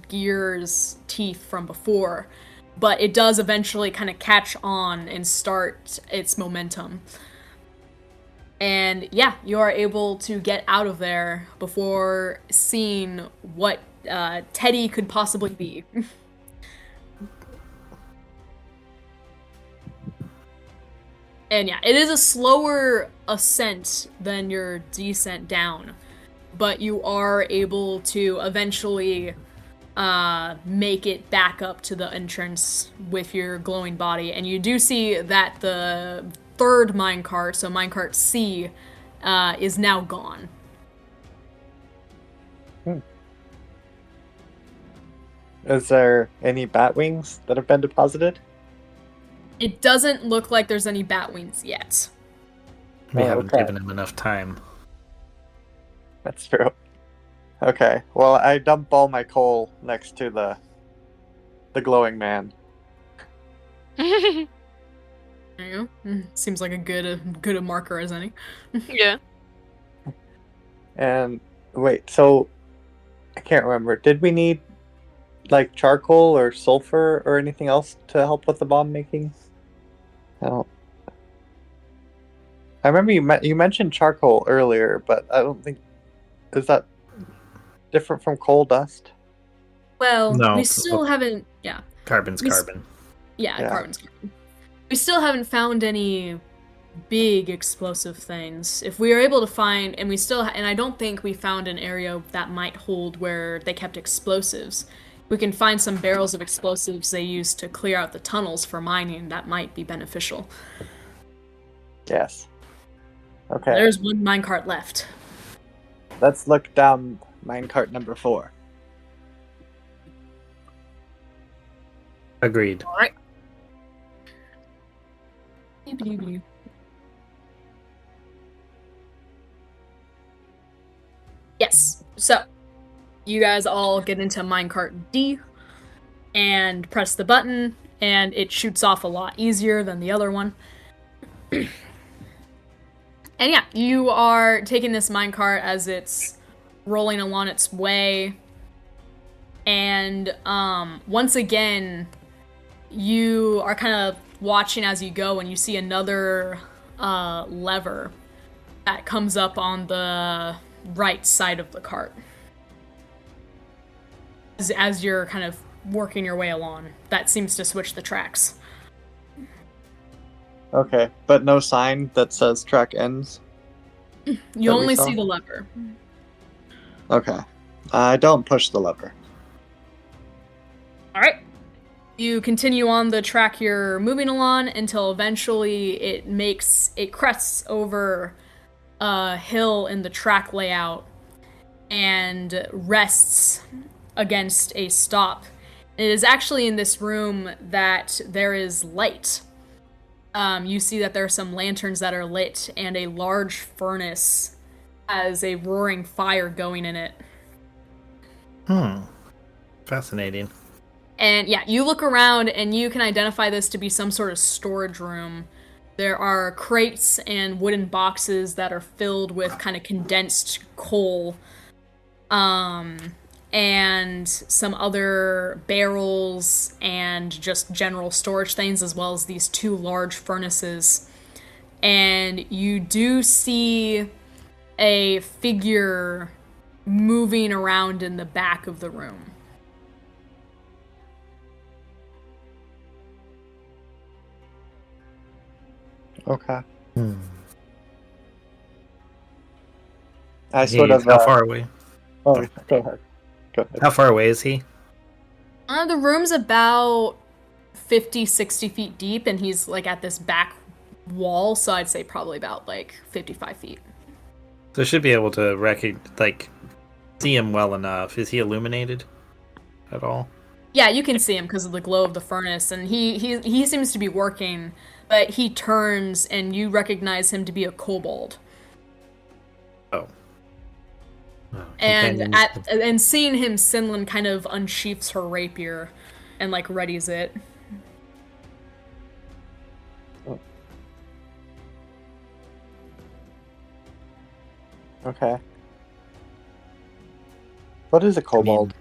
gears teeth from before. But it does eventually kind of catch on and start its momentum. And yeah, you are able to get out of there before seeing what Teddy could possibly be. And yeah, it is a slower ascent than your descent down, but you are able to eventually make it back up to the entrance with your glowing body. And you do see that the third minecart, so minecart C, is now gone. Is there any bat wings that have been deposited? It doesn't look like there's any bat wings yet. We Oh, haven't okay. given him enough time. That's true. Okay, well, I dump all my coal next to the glowing man. There you go. Seems like a good a marker as any. Yeah. And wait, so I can't remember. Did we need like charcoal or sulfur or anything else to help with the bomb making? I remember you mentioned charcoal earlier, but I don't think is that different from coal dust? Well, No. we still haven't. Yeah. Carbon's We s- carbon. Yeah, carbon's carbon. We still haven't found any big explosive things. If we are able to find, and I don't think we found an area that might hold where they kept explosives. We can find some barrels of explosives they used to clear out the tunnels for mining. That might be beneficial. Yes. Okay. There's one minecart left. Let's look down minecart number 4. Agreed. All right. Yes. So, you guys all get into minecart D and press the button, and it shoots off a lot easier than the other one. And yeah, you are taking this minecart as it's rolling along its way. And once again, you are kind of watching as you go, and you see another lever that comes up on the right side of the cart. As you're kind of working your way along, that seems to switch the tracks. Okay, but no sign that says track ends? You only see the lever. Okay. I don't push the lever. Alright. You continue on the track you're moving along until eventually it crests over a hill in the track layout and rests against a stop. It is actually in this room that there is light. You see that there are some lanterns that are lit, and a large furnace has a roaring fire going in it. Fascinating. And yeah, you look around and you can identify this to be some sort of storage room. There are crates and wooden boxes that are filled with kind of condensed coal. And some other barrels and just general storage things, as well as these two large furnaces. And you do see a figure moving around in the back of the room. Okay. Hmm. I sort of. How far away? Oh, go ahead. Go ahead. How far away is he? The room's about 50, 60 feet deep, and he's like at this back wall, so I'd say probably about like 55 feet. So I should be able to see him well enough. Is he illuminated at all? Yeah, you can see him because of the glow of the furnace, and he seems to be working, but he turns and you recognize him to be a kobold. Oh. And seeing him, Sinlin kind of unsheaths her rapier and like readies it. Okay. What is a kobold?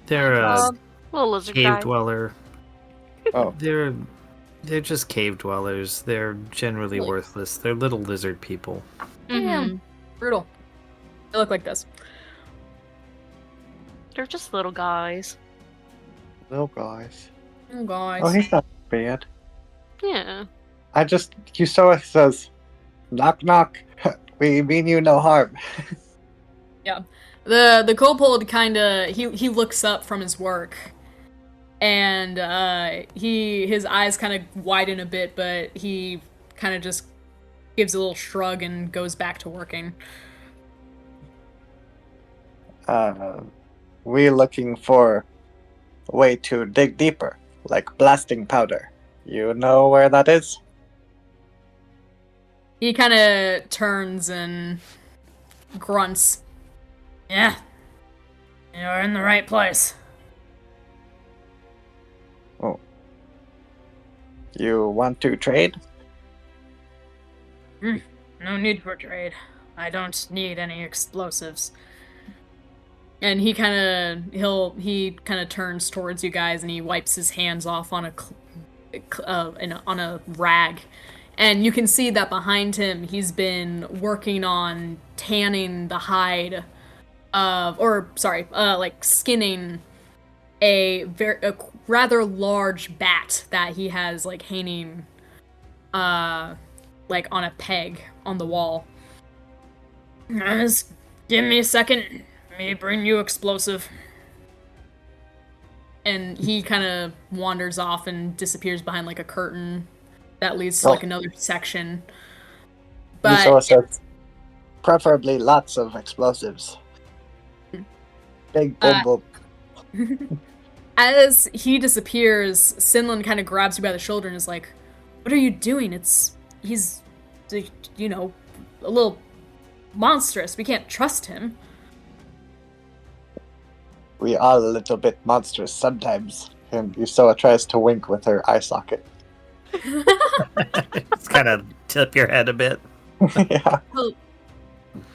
They're a little lizard cave guy. dweller. Oh. They're just cave dwellers. They're generally worthless. They're little lizard people. Damn. Brutal. They look like this. They're just little guys. Little guys. Oh, guys. Oh, he's not bad. Yeah. Yusoa says, knock knock. We mean you no harm. Yeah. The kobold kinda he looks up from his work. And his eyes kind of widen a bit, but he kind of just gives a little shrug and goes back to working. We're looking for a way to dig deeper, like blasting powder. You know where that is? He kind of turns and grunts. Yeah, you're in the right place. Oh. You want to trade? No need for trade. I don't need any explosives. And he kind of turns towards you guys and he wipes his hands off on a rag. And you can see that behind him, he's been working on tanning the hide skinning a rather large bat that he has, like, hanging, like, on a peg on the wall. Just give me a second. Let me bring you explosive. And he kind of wanders off and disappears behind, like, a curtain that leads to, like, another section. But Yusoa says, preferably lots of explosives. Big boom boom. as he disappears, Sinlin kind of grabs you by the shoulder and is like, What are you doing? He's, you know, a little monstrous. We can't trust him. We are a little bit monstrous sometimes. And Usoa tries to wink with her eye socket. Just kind of tip your head a bit. Yeah. Well,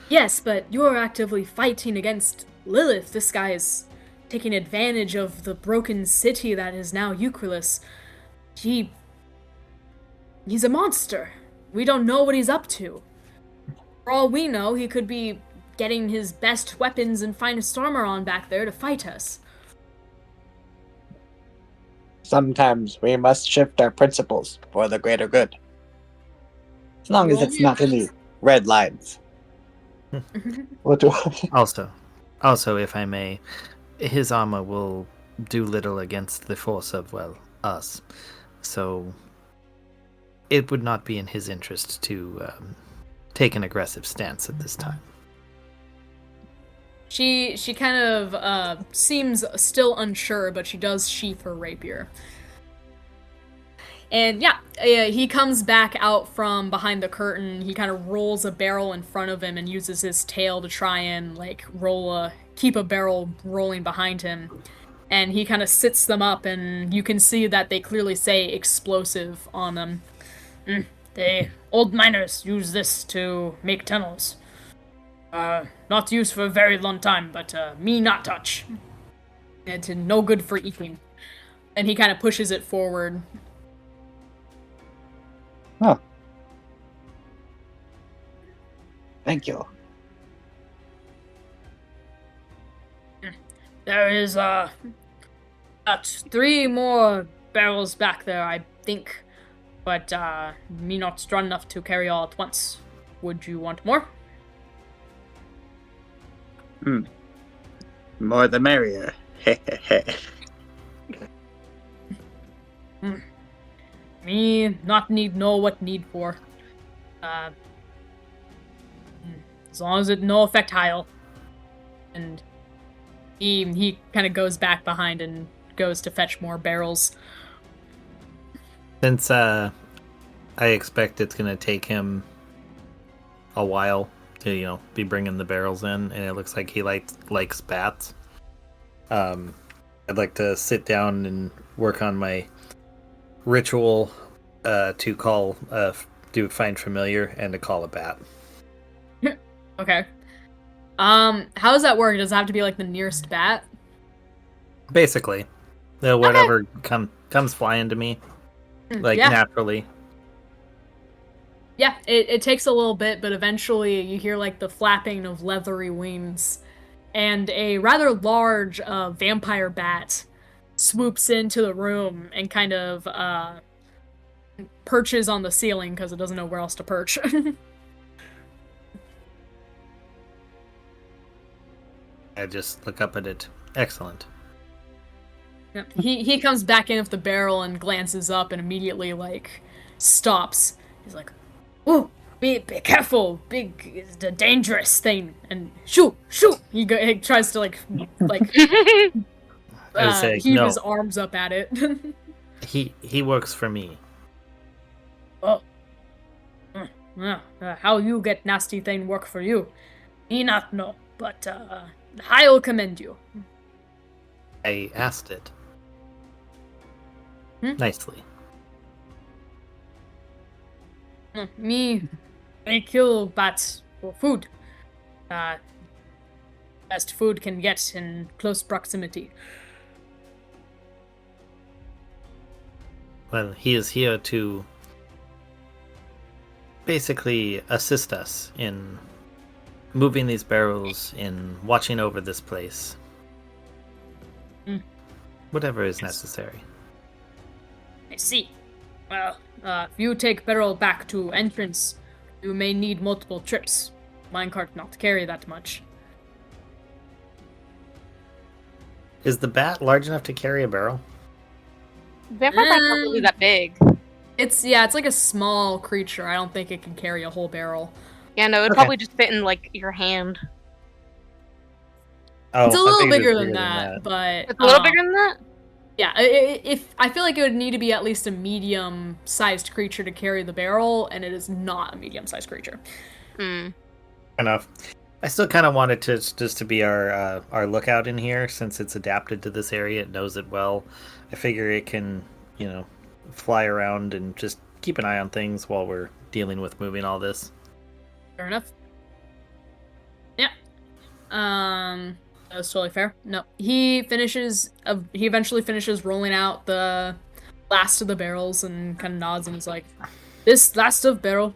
yes, but you're actively fighting against Lilith. This guy is taking advantage of the broken city that is now Euclidus. He's a monster. We don't know what he's up to. For all we know, he could be getting his best weapons and finest armor on back there to fight us. Sometimes we must shift our principles for the greater good. As long as it's not any red lines. What do I... Also, if I may, his armor will do little against the force of, well, us. So it would not be in his interest to take an aggressive stance at this time. She kind of seems still unsure, but she does sheath her rapier. And yeah, he comes back out from behind the curtain. He kind of rolls a barrel in front of him and uses his tail to try and keep a barrel rolling behind him. And he kind of sits them up, and you can see that they clearly say explosive on them. The old miners use this to make tunnels. Not used for a very long time, but me not touch. It's no good for eating. And he kind of pushes it forward. Huh. Thank you. There is, about 3 more barrels back there, I think. But, me not strong enough to carry all at once. Would you want more? More the merrier. Me not know what need for. As long as it no affect Heil. And he kind of goes back behind and goes to fetch more barrels. Since I expect it's going to take him a while to, be bringing the barrels in, and it looks like he likes bats. I'd like to sit down and work on my ritual to call, find familiar and to call a bat. Okay. How does that work? Does it have to be like the nearest bat? Basically, whatever comes flying to me, naturally. Yeah, it takes a little bit, but eventually you hear like the flapping of leathery wings, and a rather large vampire bat swoops into the room and kind of perches on the ceiling because it doesn't know where else to perch. I just look up at it. Excellent. Yeah. He comes back in with the barrel and glances up and immediately stops. He's like, "Ooh, be careful! Big is the dangerous thing!" And shoot! He tries to heave his arms up at it. He works for me. Oh, how you get nasty thing work for you? Me not know, but I'll commend you. I asked it. Nicely. Me kill bats for food. Best food can get in close proximity. Well, he is here to basically assist us in moving these barrels, in watching over this place. Whatever is necessary. I see. Well, if you take barrel back to entrance, you may need multiple trips. Minecart not carry that much. Is the bat large enough to carry a barrel? Vampire bats aren't really that big. It's like a small creature. I don't think it can carry a whole barrel. Yeah, no, it'd probably just fit in your hand. Oh, it's a little bigger than that, but it's a little bigger than that? Yeah, if I feel like it would need to be at least a medium-sized creature to carry the barrel, and it is not a medium-sized creature. Hmm. Enough. I still kind of wanted to just to be our lookout in here since it's adapted to this area. It knows it well. I figure it can, fly around and just keep an eye on things while we're dealing with moving all this. Fair enough. Yeah. That was totally fair. No, he eventually finishes rolling out the last of the barrels and kind of nods and is like, "This last of barrel,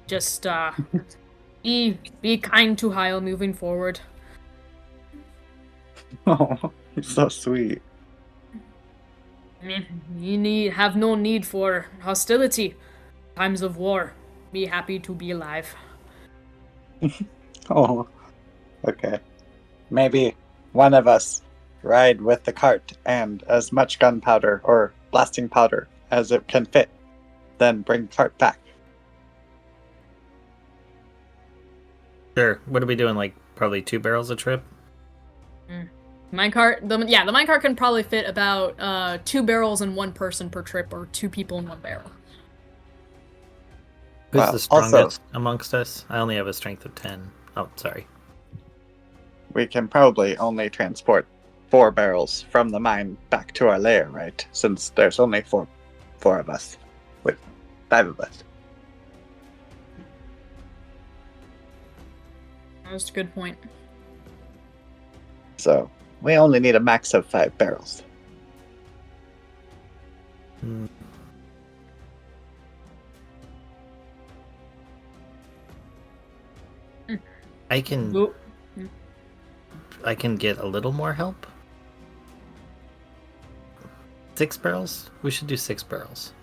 just be kind to Heil moving forward." Oh, he's so sweet. I mean, you have no need for hostility. Times of war, be happy to be alive. Oh, okay. Maybe one of us ride with the cart and as much gunpowder or blasting powder as it can fit, then bring the cart back. Sure. What are we doing? Like probably 2 barrels a trip? The minecart can probably fit about 2 barrels and 1 person per trip, or 2 people in 1 barrel. Who's Well, the strongest also- amongst us? I only have a strength of 10. Oh, sorry. We can probably only transport 4 barrels from the mine back to our lair, right? Since there's only four of us. With 5 of us. That's a good point. So we only need a max of 5 barrels. Hmm. I can Oop. I can get a little more help. 6 barrels? We should do 6 barrels.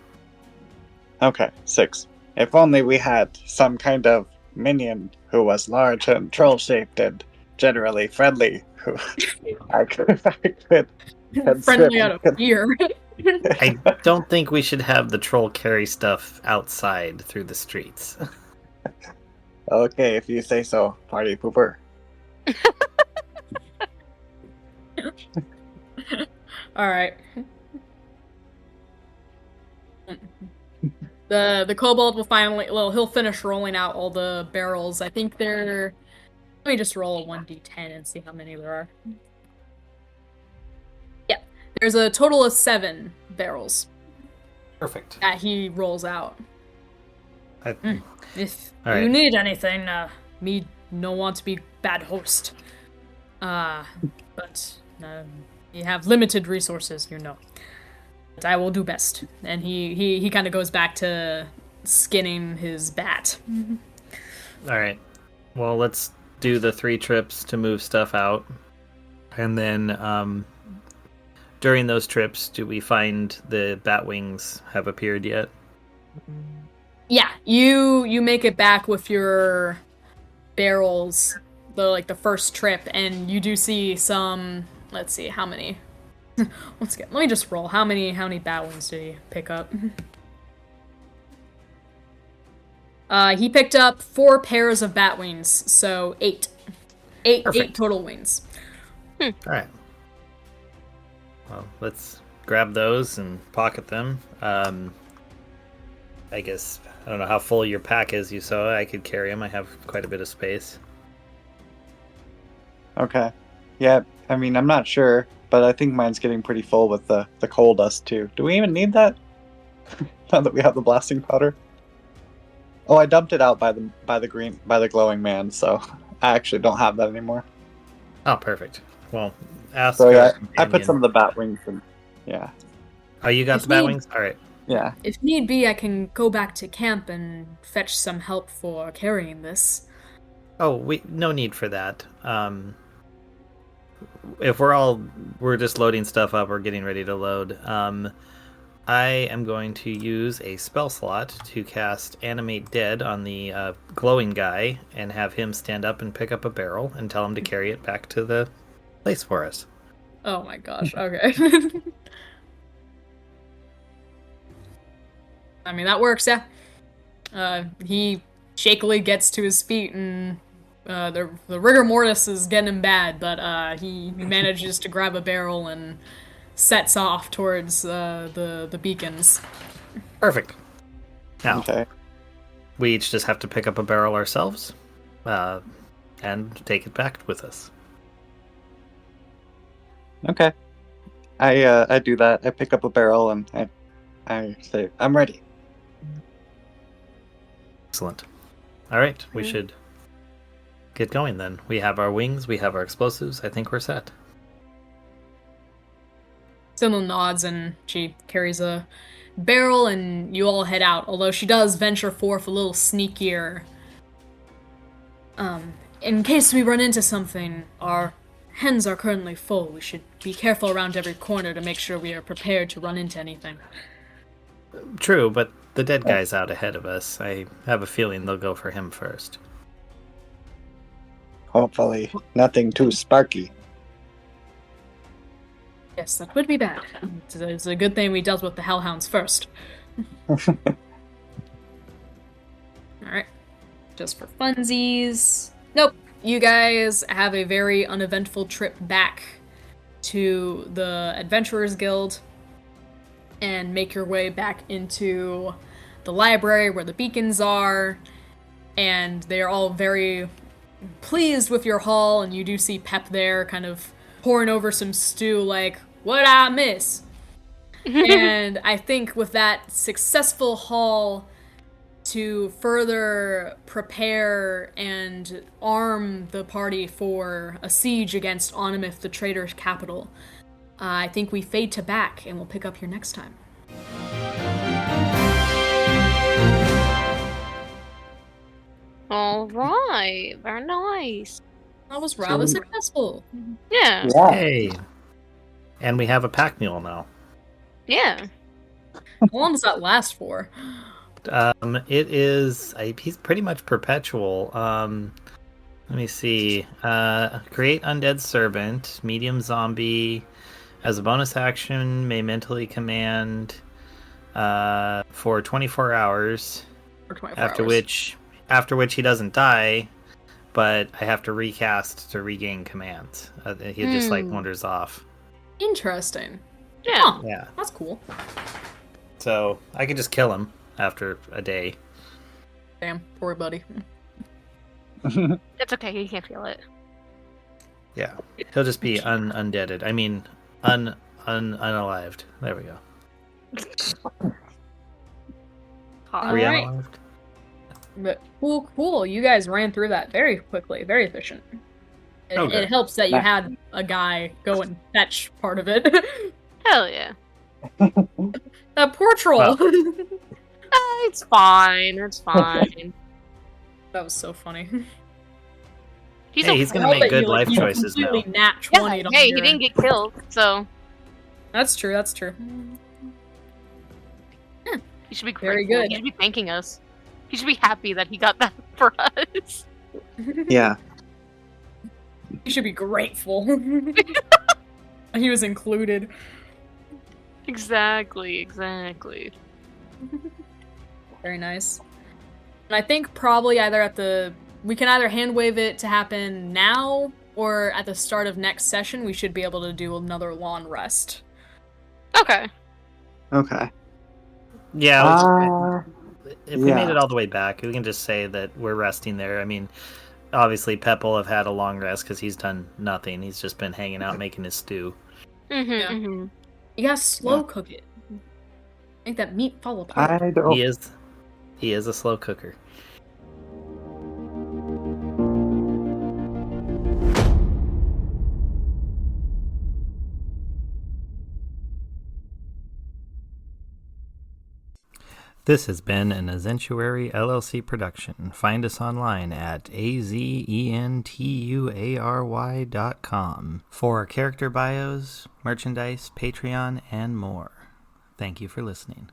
Okay, 6. If only we had some kind of minion who was large and troll-shaped and generally friendly, who I could Friendly out of fear. I don't think we should have the troll carry stuff outside through the streets. Okay, if you say so, party pooper. All right. The kobold he'll finish rolling out all the barrels. I think let me just roll a 1d10 and see how many there are. Yeah, there's a total of 7 barrels Perfect. that he rolls out. If All right. you need anything, me no want to be bad host. But you have limited resources, But I will do best. And he kind of goes back to skinning his bat. All right. Well, let's do the 3 trips to move stuff out. And then during those trips, do we find the bat wings have appeared yet? Yeah, you make it back with your barrels, the first trip, and you do see some. Let's see how many. Let me just roll. How many bat wings did he pick up? He picked up 4 pairs of bat wings, so 8. 8 Perfect. total wings. All right. Well, let's grab those and pocket them. I guess I don't know how full your pack is. You saw I could carry them. I have quite a bit of space. Okay. Yeah, I mean, I'm not sure, but I think mine's getting pretty full with the coal dust too. Do we even need that? Now that we have the blasting powder? Oh, I dumped it out by the glowing man, so I actually don't have that anymore. Oh, perfect. Well, ask. So yeah, our I put companion. some of the bat wings in. Yeah. Oh, you got If the bat need- wings? All right. Yeah. If need be, I can go back to camp and fetch some help for carrying this. Oh, no need for that. If we're just loading stuff up or getting ready to load. I am going to use a spell slot to cast Animate Dead on the glowing guy and have him stand up and pick up a barrel and tell him to carry it back to the place for us. Oh my gosh, okay. I mean, that works, yeah. He shakily gets to his feet, and the rigor mortis is getting him bad, but he manages to grab a barrel and sets off towards the beacons. Perfect. Now, Okay. we each just have to pick up a barrel ourselves and take it back with us. Okay. I do that. I pick up a barrel and I say, I'm ready. Excellent. All right, we should get going then. We have our wings, we have our explosives. I think we're set. Simil nods and she carries a barrel and you all head out, although she does venture forth a little sneakier. In case we run into something, our hands are currently full. We should be careful around every corner to make sure we are prepared to run into anything. True, but the dead guy's out ahead of us. I have a feeling they'll go for him first. Hopefully, nothing too sparky. Yes, that would be bad. It's a good thing we dealt with the hellhounds first. Alright. Just for funsies. Nope. You guys have a very uneventful trip back to the Adventurers Guild and make your way back into the library where the beacons are, and they are all very pleased with your haul, and you do see Pep there kind of pouring over some stew like, what I miss? And I think with that successful haul, to further prepare and arm the party for a siege against Onimith, the traitor's capital, I think we fade to back, and we'll pick up here next time. All right, very nice. That was rather successful. Yeah, Yeah. Hey! And we have a pack mule now. yeah. How long does that last for? It is... he's pretty much perpetual. Let me see. Create Undead Servant, medium zombie. As a bonus action, may mentally command for 24 hours. For 24 After hours. which he doesn't die, but I have to recast to regain commands. He just like wanders off. Interesting. Yeah. Huh, Yeah. that's cool. So I can just kill him after a day. Damn, poor buddy. It's okay, he can't feel it. Yeah. He'll just be undeaded. I mean, unalived. There we go. Hot. Alright. Unalived? But cool. You guys ran through that very quickly, very efficient. Okay. It helps that you had a guy go and fetch part of it. Hell yeah. That poor troll. It's fine, it's fine. That was so funny. Hey, he's gonna make good life choices now. Completely nat Yeah, 20 on hey, he your- didn't get killed, so That's true. he should be Very grateful. good. He should be thanking us. He should be happy that he got that for us. Yeah. You should be grateful. He was included. Exactly. Very nice. And I think probably we can either hand wave it to happen now or at the start of next session. We should be able to do another long rest. Okay. Okay. Yeah. If we yeah. made it all the way back, we can just say that we're resting there. I mean, obviously Pep will have had a long rest because he's done nothing. He's just been hanging out making his stew. Yeah. Mm-hmm. You gotta slow cook it. Make that meat fall apart. I don't. He is a slow cooker. This has been an Azentuary LLC production. Find us online at azentuary.com for our character bios, merchandise, Patreon, and more. Thank you for listening.